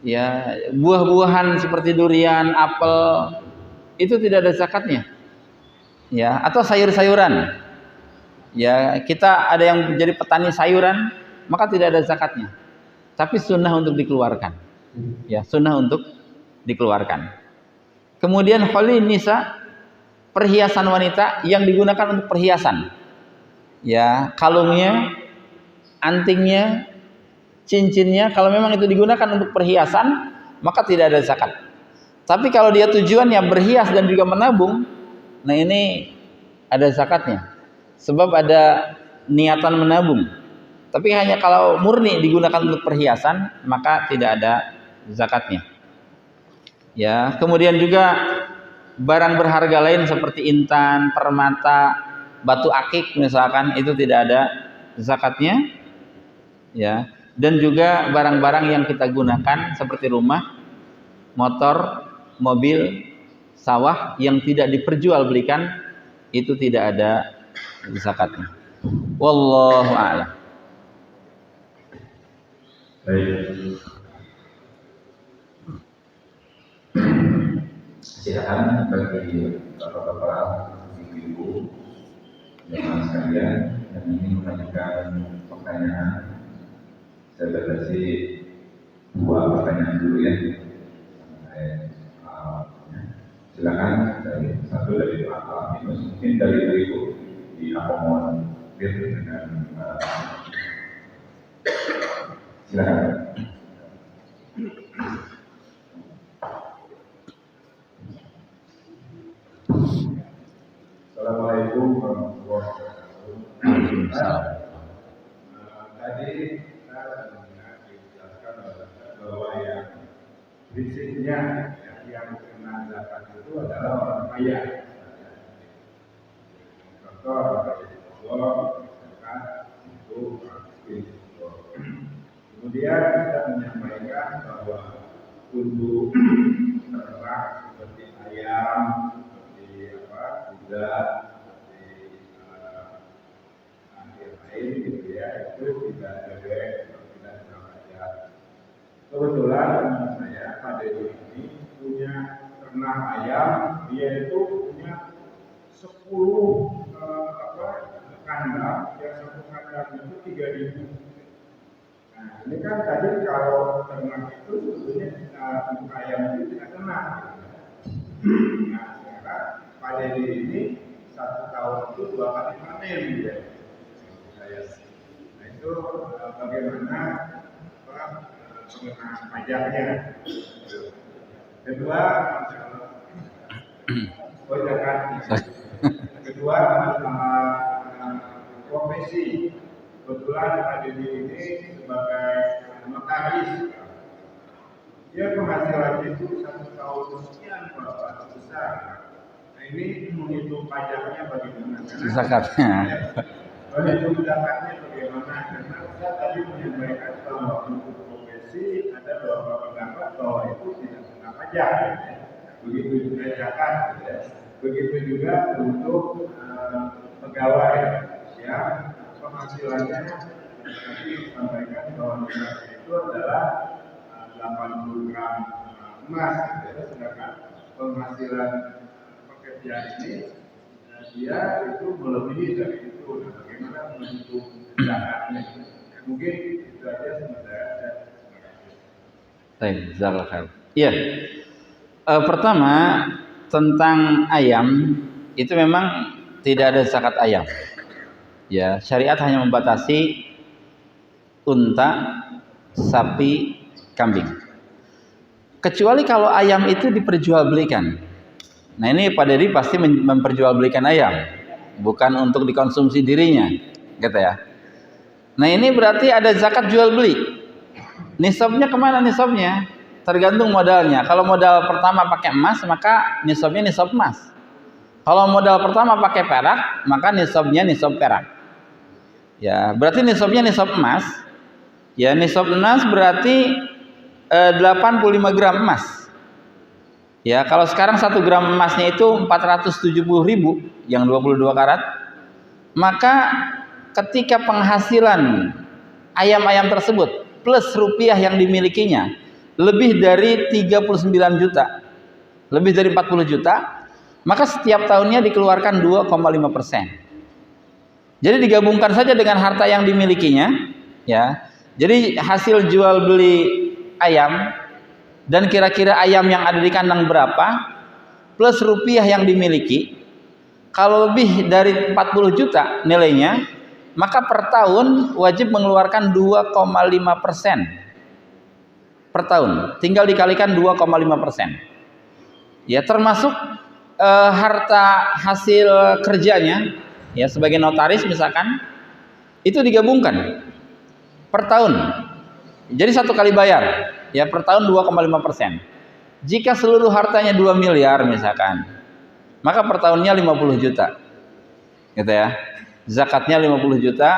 Ya, buah-buahan seperti durian, apel itu tidak ada zakatnya. Ya, atau sayur-sayuran. Ya, kita ada yang jadi petani sayuran, maka tidak ada zakatnya. Tapi sunnah untuk dikeluarkan. Ya, sunnah untuk dikeluarkan. Kemudian hulin nisa, perhiasan wanita yang digunakan untuk perhiasan. Ya, kalungnya, antingnya, cincinnya, kalau memang itu digunakan untuk perhiasan, maka tidak ada zakat. Tapi kalau dia tujuannya berhias dan juga menabung, nah ini ada zakatnya. Sebab ada niatan menabung. Tapi hanya kalau murni digunakan untuk perhiasan, maka tidak ada zakatnya. Ya, kemudian juga barang berharga lain seperti intan, permata, batu akik misalkan, itu tidak ada zakatnya. Ya. dan juga barang-barang yang kita gunakan seperti rumah, motor, mobil, sawah yang tidak diperjualbelikan itu tidak ada zakatnya. Wallahu a'lam. Baik. Silakan bagi bapak-bapak, ibu-ibu, jemaah sekalian yang ingin mengajukan pertanyaan. Saya batasi 2 pertanyaan dulu ya. Silakan dari satu dari Pak Minus, mungkin dari ibu diakomodir dengan silakan. Assalamualaikum warahmatullahi wabarakatuh. Tadi saya dijelaskan bahwa yang prinsipnya yang kena zakat itu adalah orang kaya. Contoh Allah zakat itu miskin. Kemudian kita menyampaikan bahwa untuk ternak seperti ayam, kuda, lain gitu ya, itu tidak bebek, tidak kena pajak. Kebetulan teman saya Pak Dewi ini punya ternak ayam, dia itu punya 10 kandang, yang satu kandang itu 3.000. Nah ini kan tadi kalau ternak itu sebetulnya untuk ayam itu tidak kena. Nah sekarang Pak Dewi ini 1 tahun itu 2 kali panen ya. Nah itu bagaimana pengenaan pajaknya. Kedua Kedua profesi. Kebetulan Pak Dewi ini sebagai notaris. Dia penghasilannya itu 1 tahun sekian Pak, besar. Nah ini menghitung pajaknya bagaimana? Zakatnya. Menghitung zakatnya bagaimana? Karena saya tadi menyampaikan bahwa untuk profesi ada beberapa pendapat bahwa itu tidak kena pajak. Begitu juga zakat, ya. Begitu juga untuk pegawai yang penghasilannya tadi disampaikan bahwa zakatnya itu adalah 80 gram emas, ya. Sedangkan penghasilan pekerja ini dia itu melebihi dari itu. Nah, bagaimana menghitung zakatnya? Mungkin itu aja sebenarnya. Baik, jazakallahu. Iya. Pertama tentang ayam itu memang tidak ada zakat ayam. Ya, syariat hanya membatasi unta, sapi, kambing. Kecuali kalau ayam itu diperjualbelikan. Nah ini Pak Dedi pasti memperjualbelikan ayam, bukan untuk dikonsumsi dirinya, gitu ya. Nah ini berarti ada zakat jual beli. Nisabnya kemana nisabnya? Tergantung modalnya. Kalau modal pertama pakai emas, maka nisabnya nisab emas. Kalau modal pertama pakai perak, maka nisabnya nisab perak. Ya, berarti nisabnya nisab emas. Ya, nisab emas berarti 85 gram emas. Ya, kalau sekarang 1 gram emasnya itu 470.000 yang 22 karat. Maka ketika penghasilan ayam-ayam tersebut plus rupiah yang dimilikinya lebih dari 39 juta, lebih dari 40 juta, maka setiap tahunnya dikeluarkan 2,5%. Jadi digabungkan saja dengan harta yang dimilikinya, ya. Jadi hasil jual beli ayam dan kira-kira ayam yang ada di kandang berapa plus rupiah yang dimiliki, kalau lebih dari 40 juta nilainya, maka per tahun wajib mengeluarkan 2,5% per tahun. Tinggal dikalikan 2,5%. Ya, termasuk harta hasil kerjanya, ya sebagai notaris misalkan, itu digabungkan per tahun. Jadi 1 kali bayar, ya per tahun 2,5%. Jika seluruh hartanya 2 miliar misalkan, maka per tahunnya 50 juta. Gitu ya. Zakatnya 50 juta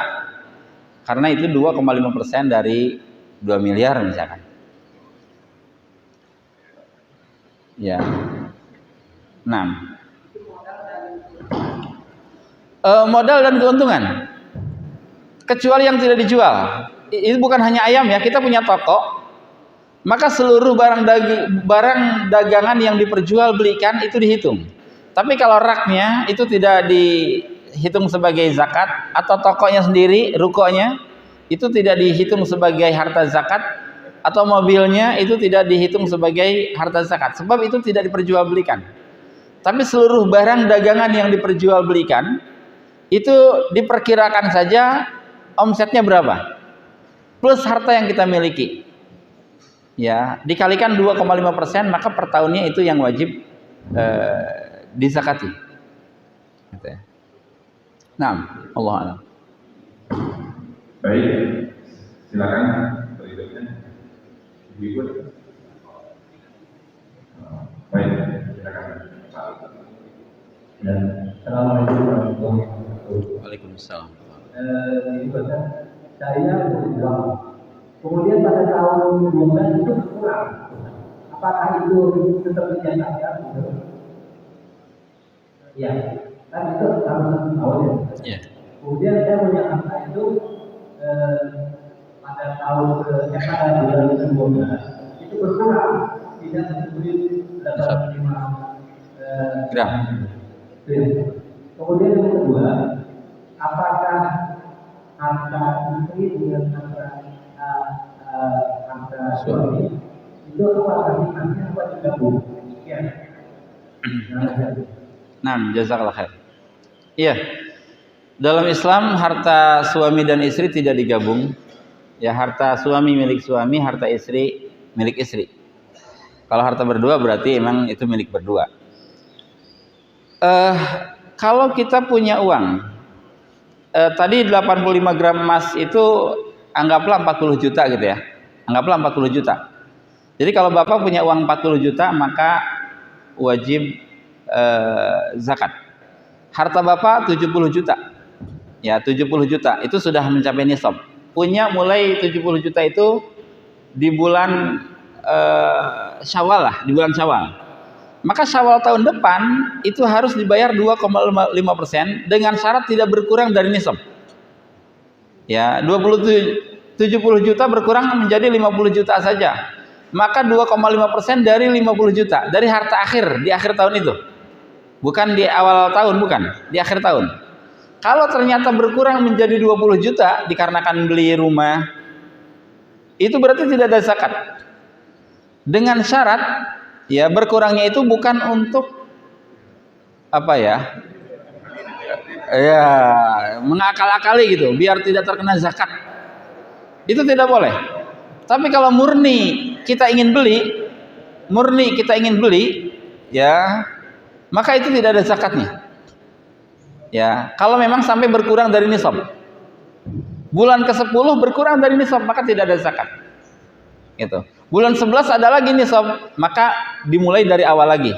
karena itu 2,5% dari 2 miliar misalkan. Ya. 6. Modal dan keuntungan. Kecuali yang tidak dijual. Itu bukan hanya ayam ya, kita punya toko. Maka seluruh barang dagangan yang diperjualbelikan itu dihitung. Tapi kalau raknya itu tidak dihitung sebagai zakat, atau tokonya sendiri, rukonya itu tidak dihitung sebagai harta zakat, atau mobilnya itu tidak dihitung sebagai harta zakat, sebab itu tidak diperjualbelikan. Tapi seluruh barang dagangan yang diperjualbelikan itu diperkirakan saja omsetnya berapa plus harta yang kita miliki, ya, dikalikan 2,5%, maka per tahunnya itu yang wajib dizakati. Gitu ya. Nah, Allah a'lam. Baik, silakan berikutnya. Ibu. Baik, silakan. Ya, Assalamualaikum warahmatullahi wabarakatuh. Waalaikumsalam. Saya berjuang. Kemudian pada tahun 12 itu berkurang. Apakah itu tetap dinyatakan? Ya, kan itu harus tahun ya. Ya. Kemudian saya punya angka itu pada tahun pada bulan 12 itu berkurang, tidak mencukupi 85 Gram. Kemudian yang kedua, apakah harta istri dengan harta suami itu apakah dimasukkan apa digabung? Ya. Nah, jazakallah khair. Iya. Dalam Islam harta suami dan istri tidak digabung. Ya, harta suami milik suami, harta istri milik istri. Kalau harta berdua berarti emang itu milik berdua. Kalau kita punya uang, tadi 85 gram emas itu anggaplah 40 juta gitu ya. Anggaplah 40 juta. Jadi kalau Bapak punya uang 40 juta maka wajib zakat. Harta Bapak 70 juta. Ya, 70 juta itu sudah mencapai nisab. Punya mulai 70 juta itu di bulan Syawal lah, di bulan Syawal. Maka Syawal tahun depan itu harus dibayar 2,5% dengan syarat tidak berkurang dari nisab. Ya, 70 juta berkurang menjadi 50 juta saja. Maka 2,5% dari 50 juta dari harta akhir di akhir tahun itu. Bukan di awal tahun, bukan, di akhir tahun. Kalau ternyata berkurang menjadi 20 juta dikarenakan beli rumah, itu berarti tidak ada zakat. Dengan syarat ya berkurangnya itu bukan untuk apa ya? Ya, mengakal-akali gitu, biar tidak terkena zakat. Itu tidak boleh. Tapi kalau murni kita ingin beli, ya, maka itu tidak ada zakatnya. Ya, kalau memang sampai berkurang dari nisab. Bulan ke-10 berkurang dari nisab, maka tidak ada zakat. Gitu. Bulan 11 ada lagi nisab, maka dimulai dari awal lagi.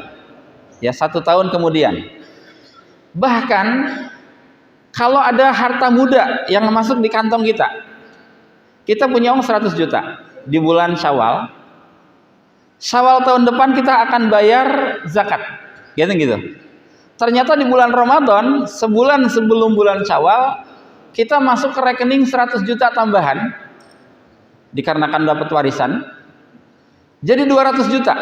Ya, 1 tahun kemudian. Bahkan kalau ada harta muda yang masuk di kantong kita. Kita punya uang 100 juta di bulan Syawal. Syawal tahun depan kita akan bayar zakat. Gitu. Ternyata di bulan Ramadan, sebulan sebelum bulan Syawal, kita masuk ke rekening 100 juta tambahan dikarenakan dapat warisan. Jadi 200 juta.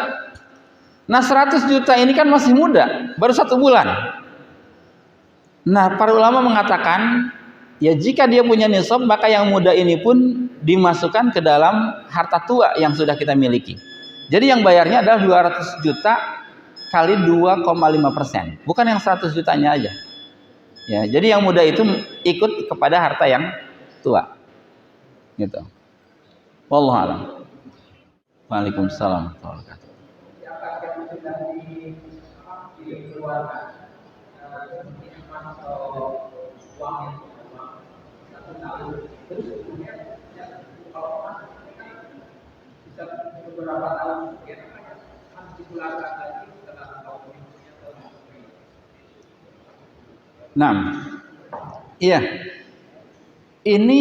Nah, 100 juta ini kan masih muda, baru 1 bulan. Nah, para ulama mengatakan, ya jika dia punya nisab, maka yang muda ini pun dimasukkan ke dalam harta tua yang sudah kita miliki. Jadi yang bayarnya adalah 200 juta kali 2,5%, bukan yang 100 jutanya aja. Ya, jadi yang muda itu ikut kepada harta yang tua. Gitu. Wallahu a'lam. Waalaikumsalam warahmatullahi wabarakatuh. Nah, iya. Ini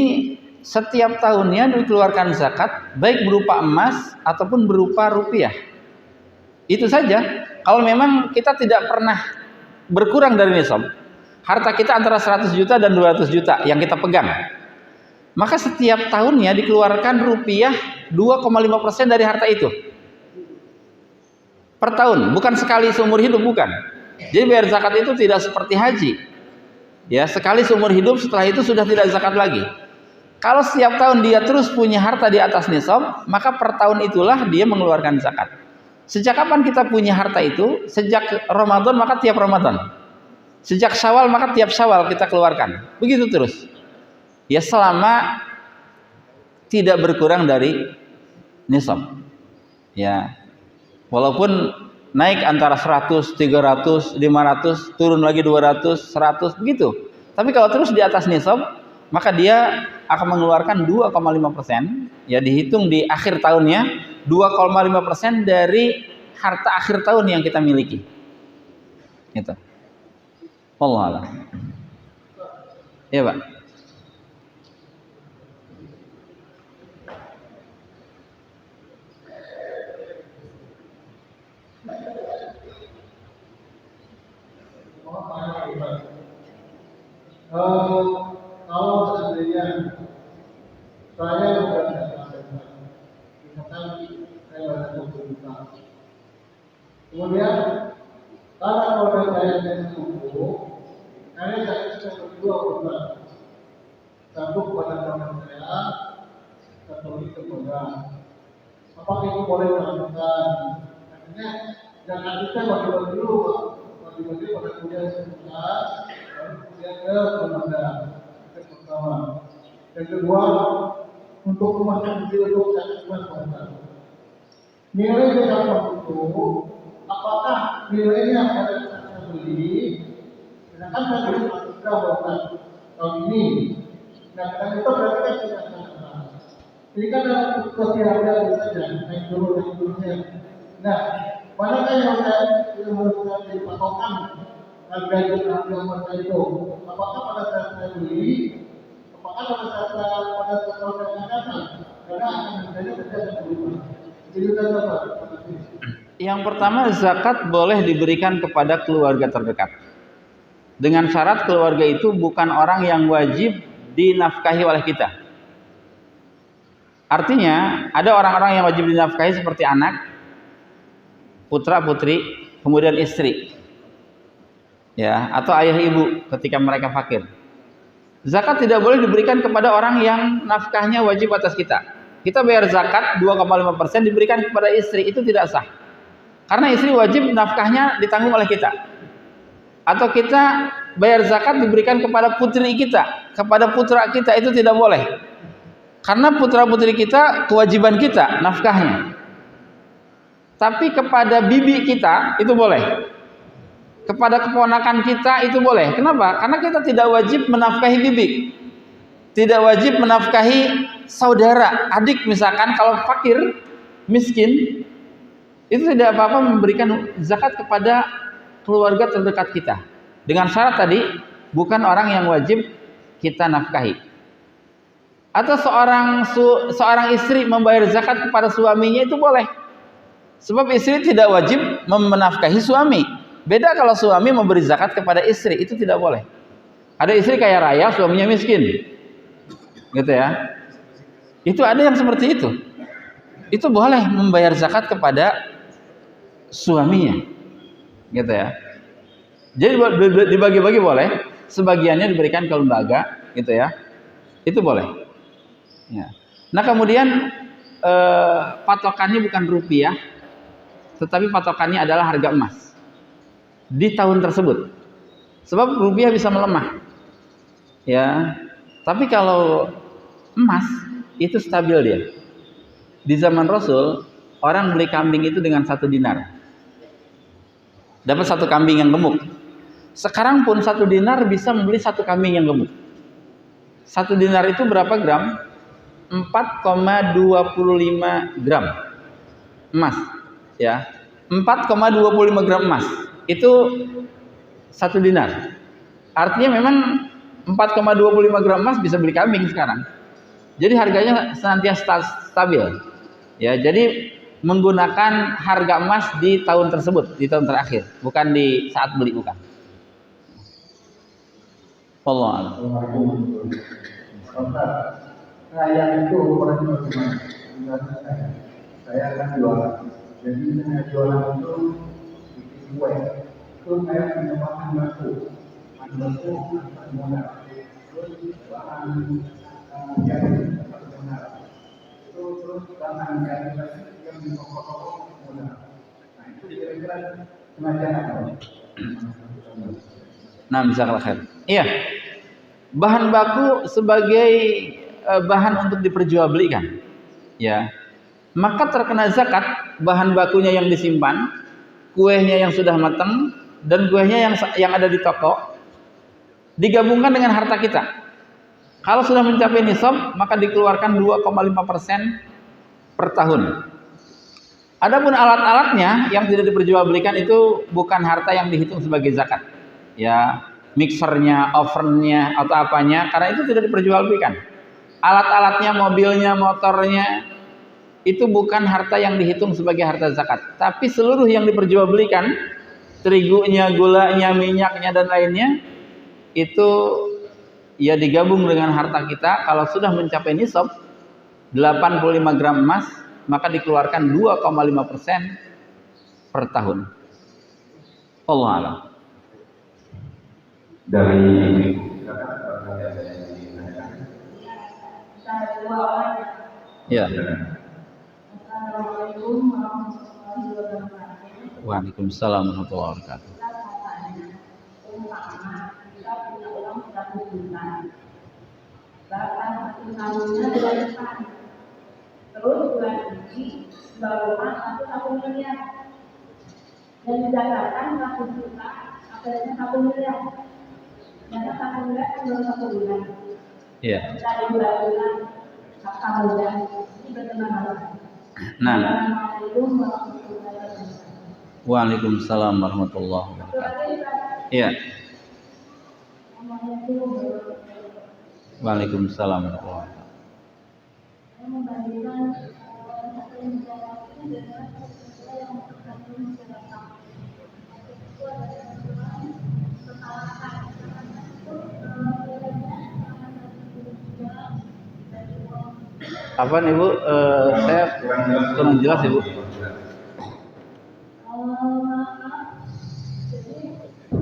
setiap tahunnya dikeluarkan zakat, baik berupa emas ataupun berupa rupiah. Itu saja. Kalau memang kita tidak pernah berkurang dari nisab, harta kita antara 100 juta dan 200 juta yang kita pegang, maka setiap tahunnya dikeluarkan rupiah 2,5% dari harta itu. Per tahun, bukan sekali seumur hidup, bukan. Jadi bayar zakat itu tidak seperti haji. Ya, sekali seumur hidup, setelah itu sudah tidak zakat lagi. Kalau setiap tahun dia terus punya harta di atas nisab, maka per tahun itulah dia mengeluarkan zakat. Sejak kapan kita punya harta itu? Sejak Ramadan maka tiap Ramadan. Sejak Syawal maka tiap Syawal kita keluarkan. Begitu terus. Ya, selama tidak berkurang dari nisab. Ya. Walaupun naik antara 100, 300, 500, turun lagi 200, 100 begitu. Tapi kalau terus di atas nisab, maka dia akan mengeluarkan 2,5%. Ya, dihitung di akhir tahunnya 2,5% dari harta akhir tahun yang kita miliki. Itu. Wallahu a'lam. Ya, Pak. Kalau seandainya saya bukan misalkan saya ada 20 juta, kemudian karena keluarga saya yang cukup, saya bisa berdua urusan, satu kepada teman saya, satu lagi kepada, apakah itu boleh dilakukan? Artinya jangan kita bagi-bagi dulu, Pak. Bagi-bagi pada kuliah sekolah, lalu kemudian ke kepada itu pertama. Yang kedua, untuk rumah sendiri untuk saya nilai dapat itu, apakah nilainya pada saat saya beli, sedangkan saya beli sudah bukan tahun ini, dan itu berarti kan tidak sama. Ini kan dalam situasi harga saja, naik turunnya. Nah, manakah yang harus saya beli patokan harga itu? Apakah pada saat saya beli, apakah pada saat saya datang, karena akan menjadi terjadi berubah. Yang pertama, zakat boleh diberikan kepada keluarga terdekat. Dengan syarat keluarga itu bukan orang yang wajib dinafkahi oleh kita. Artinya, ada orang-orang yang wajib dinafkahi seperti anak, putra putri, kemudian istri. Ya, atau ayah ibu ketika mereka fakir. Zakat tidak boleh diberikan kepada orang yang nafkahnya wajib atas kita. Kita bayar zakat 2,5% diberikan kepada istri, itu tidak sah. Karena istri wajib nafkahnya ditanggung oleh kita. Atau kita bayar zakat diberikan kepada putri kita, kepada putra kita, itu tidak boleh. Karena putra putri kita kewajiban kita nafkahnya. Tapi kepada bibi kita itu boleh. Kepada keponakan kita itu boleh. Kenapa? Karena kita tidak wajib menafkahi bibi. Tidak wajib menafkahi saudara, adik misalkan kalau fakir, miskin, itu tidak apa-apa memberikan zakat kepada keluarga terdekat kita. Dengan syarat tadi, bukan orang yang wajib kita nafkahi. Atau seorang istri membayar zakat kepada suaminya itu boleh. Sebab istri tidak wajib menafkahi suami. Beda kalau suami memberi zakat kepada istri, itu tidak boleh. Ada istri kaya raya, suaminya miskin. Gitu ya. Itu ada yang seperti itu. Itu boleh membayar zakat kepada suaminya. Gitu ya. Jadi dibagi-bagi boleh, sebagiannya diberikan ke lembaga, gitu ya. Itu boleh. Ya. Nah, kemudian patokannya bukan rupiah, tetapi patokannya adalah harga emas di tahun tersebut. Sebab rupiah bisa melemah. Ya. Tapi kalau emas itu stabil dia. Di zaman Rasul, orang beli kambing itu dengan 1 dinar. Dapat 1 kambing yang gemuk. Sekarang pun 1 dinar bisa membeli 1 kambing yang gemuk. 1 dinar itu berapa gram? 4,25 gram emas. Ya, 4,25 gram emas. Itu 1 dinar. Artinya memang 4,25 gram emas bisa beli kambing sekarang. Jadi harganya senantiasa stabil. Ya, jadi menggunakan harga emas di tahun tersebut, di tahun terakhir, bukan di saat beli, bukan. Allah a'lam. Ustaz, saya itu orangnya bagaimana? Misalnya saya akan jualan. Jadi saya jualan itu bikin kue. Itu saya punya bahan baku modal. Terus bahan jadi modal. Terus bahan jadi yang di toko-toko modal. Nah itu kira-kira semacam apa? Nah, misalkan khair. Iya. Bahan baku sebagai bahan untuk diperjualbelikan. Ya. Maka terkena zakat bahan bakunya yang disimpan, kuehnya yang sudah matang dan kuehnya yang ada di toko digabungkan dengan harta kita. Kalau sudah mencapai nisab, maka dikeluarkan 2,5% per tahun. Adapun alat-alatnya yang tidak diperjualbelikan itu bukan harta yang dihitung sebagai zakat. Ya, mixernya, ovennya atau apanya, karena itu tidak diperjualbelikan. Alat-alatnya, mobilnya, motornya itu bukan harta yang dihitung sebagai harta zakat. Tapi seluruh yang diperjualbelikan, terigunya, gulanya, minyaknya dan lainnya, itu ya digabung dengan harta kita. Kalau sudah mencapai nisab 85 gram emas, maka dikeluarkan 2,5% per tahun. Allah a'lam. Dari Ya. Assalamualaikum warahmatullahi wabarakatuh. Waalaikumsalam warahmatullahi wabarakatuh. Umpama kita punya uang 100 juta, bahkan satu tahunnya 2 depan. Terus bulan ini jual rumah 1 miliar dan didapatkan 100 juta, akhirnya 1 miliar. Dan 1 miliar kan baru 1 bulan. Iya. Dari bulan kata bulan ini bagaimana? Nah. Assalamualaikum warahmatullahi wabarakatuh. Waalaikumsalam warahmatullahi wabarakatuh. Iya. Waalaikumsalam warahmatullahi wabarakatuh. Saya membandingkan satu negara ini dengan negara yang bersatu masyarakat. Itu adalah kesalahan. Apa nih Bu? Saya kurang jelas Ibu. Jadi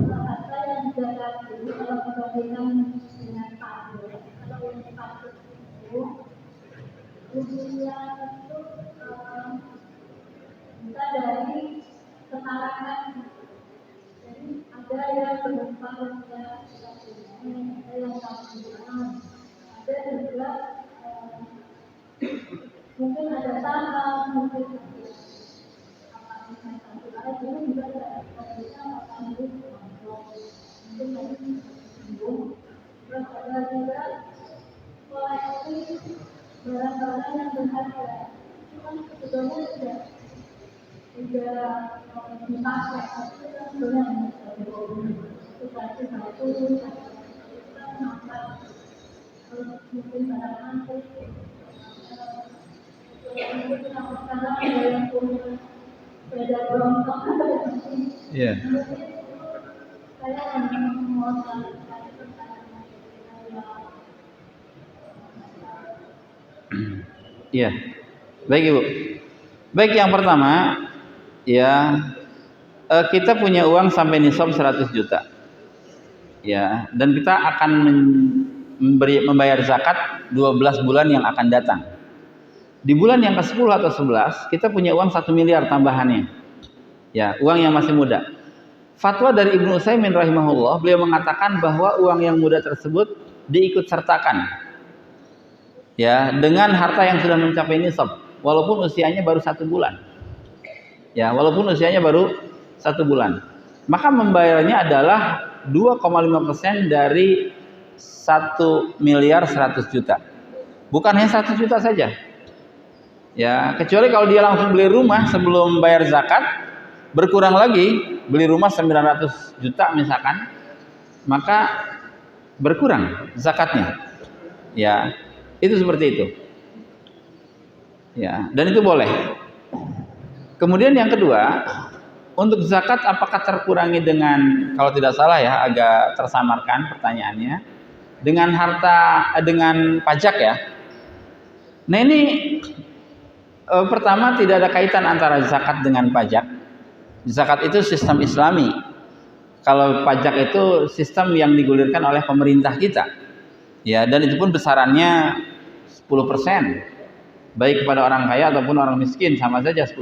harta yang zakat itu kalau dibandingkan dengan pajak, kalau yang pajak itu usia itu bisa dari kesalahan. Jadi ada yang berupa ada yang tambahan, ada juga mungkin ada tanah, mungkin apa misalnya itu juga bisa akan mungkin singgung. Terus ada juga koleksi barang-barang yang berharga. Itu kan sebetulnya tidak dipakai, tapi kan sebenarnya itu pasti satu kita nampak mungkin barang antik. Iya. Iya. Baik Ibu. Baik, yang pertama ya kita punya uang sampai nisab 100 juta. Ya, dan kita akan membayar zakat 12 bulan yang akan datang. Di bulan yang ke-10 atau 11 kita punya uang 1 miliar tambahannya. Ya, uang yang masih muda. Fatwa dari Ibnu Utsaimin rahimahullah, beliau mengatakan bahwa uang yang muda tersebut diikut sertakan. Ya, dengan harta yang sudah mencapai nisab, walaupun usianya baru 1 bulan. Ya, walaupun usianya baru 1 bulan. Maka membayarnya adalah 2,5% dari 1 miliar 100 juta. Bukan hanya 100 juta saja. Ya, kecuali kalau dia langsung beli rumah sebelum bayar zakat, berkurang lagi, beli rumah 900 juta misalkan, maka berkurang zakatnya. Ya. Itu seperti itu. Ya, dan itu boleh. Kemudian yang kedua, untuk zakat apakah terkurangi dengan, kalau tidak salah ya, agak tersamarkan pertanyaannya, dengan harta, dengan pajak ya. Nah ini pertama tidak ada kaitan antara zakat dengan pajak. Zakat itu sistem Islami. Kalau pajak itu sistem yang digulirkan oleh pemerintah kita. Ya, dan itu pun besarannya 10%. Baik kepada orang kaya ataupun orang miskin sama saja 10%.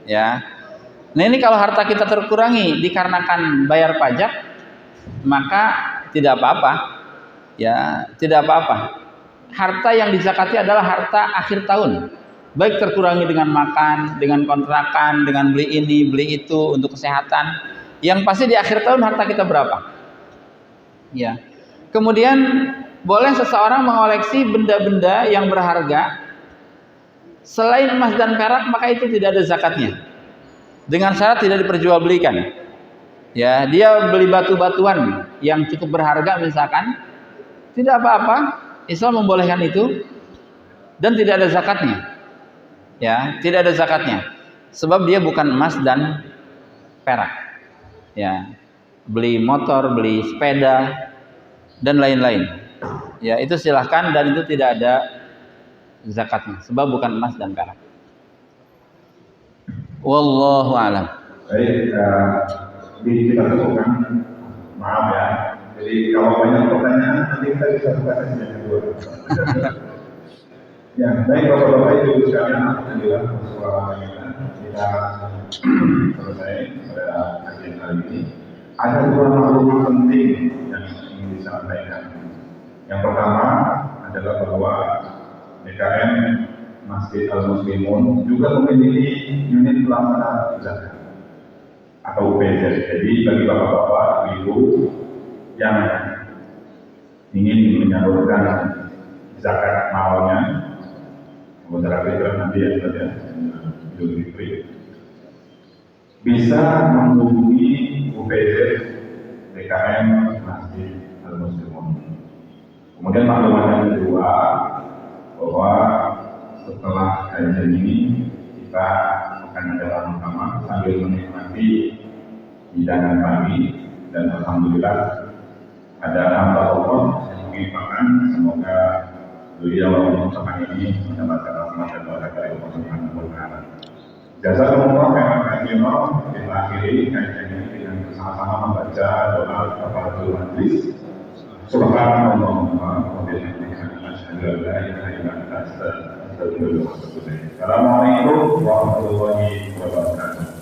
Ya. Nah, ini kalau harta kita terkurangi dikarenakan bayar pajak, maka tidak apa-apa. Ya, tidak apa-apa. Harta yang dizakati adalah harta akhir tahun. Baik terkurangi dengan makan, dengan kontrakan, dengan beli ini, beli itu untuk kesehatan. Yang pasti di akhir tahun harta kita berapa? Ya. Kemudian boleh seseorang mengoleksi benda-benda yang berharga selain emas dan perak, maka itu tidak ada zakatnya. Dengan syarat tidak diperjualbelikan. Ya, dia beli batu-batuan yang cukup berharga misalkan, tidak apa-apa. Islam membolehkan itu dan tidak ada zakatnya. Ya, tidak ada zakatnya. Sebab dia bukan emas dan perak. Ya. Beli motor, beli sepeda dan lain-lain. Ya, itu silahkan dan itu tidak ada zakatnya sebab bukan emas dan perak. Wallahu a'lam. Baik, kita cukupkan. Maaf ya. Jadi kalau banyak pertanyaan nanti kita bisa buka sesi yang kedua. Ya, baik Bapak-bapak Ibu sekalian, alhamdulillah kita selesai pada kajian kali ini. Ada dua maklumat penting yang ingin disampaikan. Yang pertama adalah bahwa DKM Masjid Al-Muslimun juga memiliki unit pelaksana zakat atau UPZ. Jadi bagi bapak-bapak, ibu yang ingin menyalurkan zakat malnya, sementara itu nanti ya saja Idul Fitri, bisa menghubungi UPZ DKM Masjid Al-Muslimun. Kemudian maklumat yang kedua, bahwa setelah kajian ini kita akan ada sama-sama sambil menikmati hidangan pagi, dan alhamdulillah ada hamba Allah yang mengirimkan, semoga beliau mengucapkan ini mendapatkan rahmat dan berkah dari Allah Subhanahu wa taala. Jazakumullah khairan katsiran. Kita akhiri kajian ini dengan bersama-sama membaca doa kafaratul majlis. Subhanallah wa bihamdihi asyhadu an la ilaha illa anta astaghfiruka wa atubu ilaik. Assalamualaikum warahmatullahi wabarakatuh.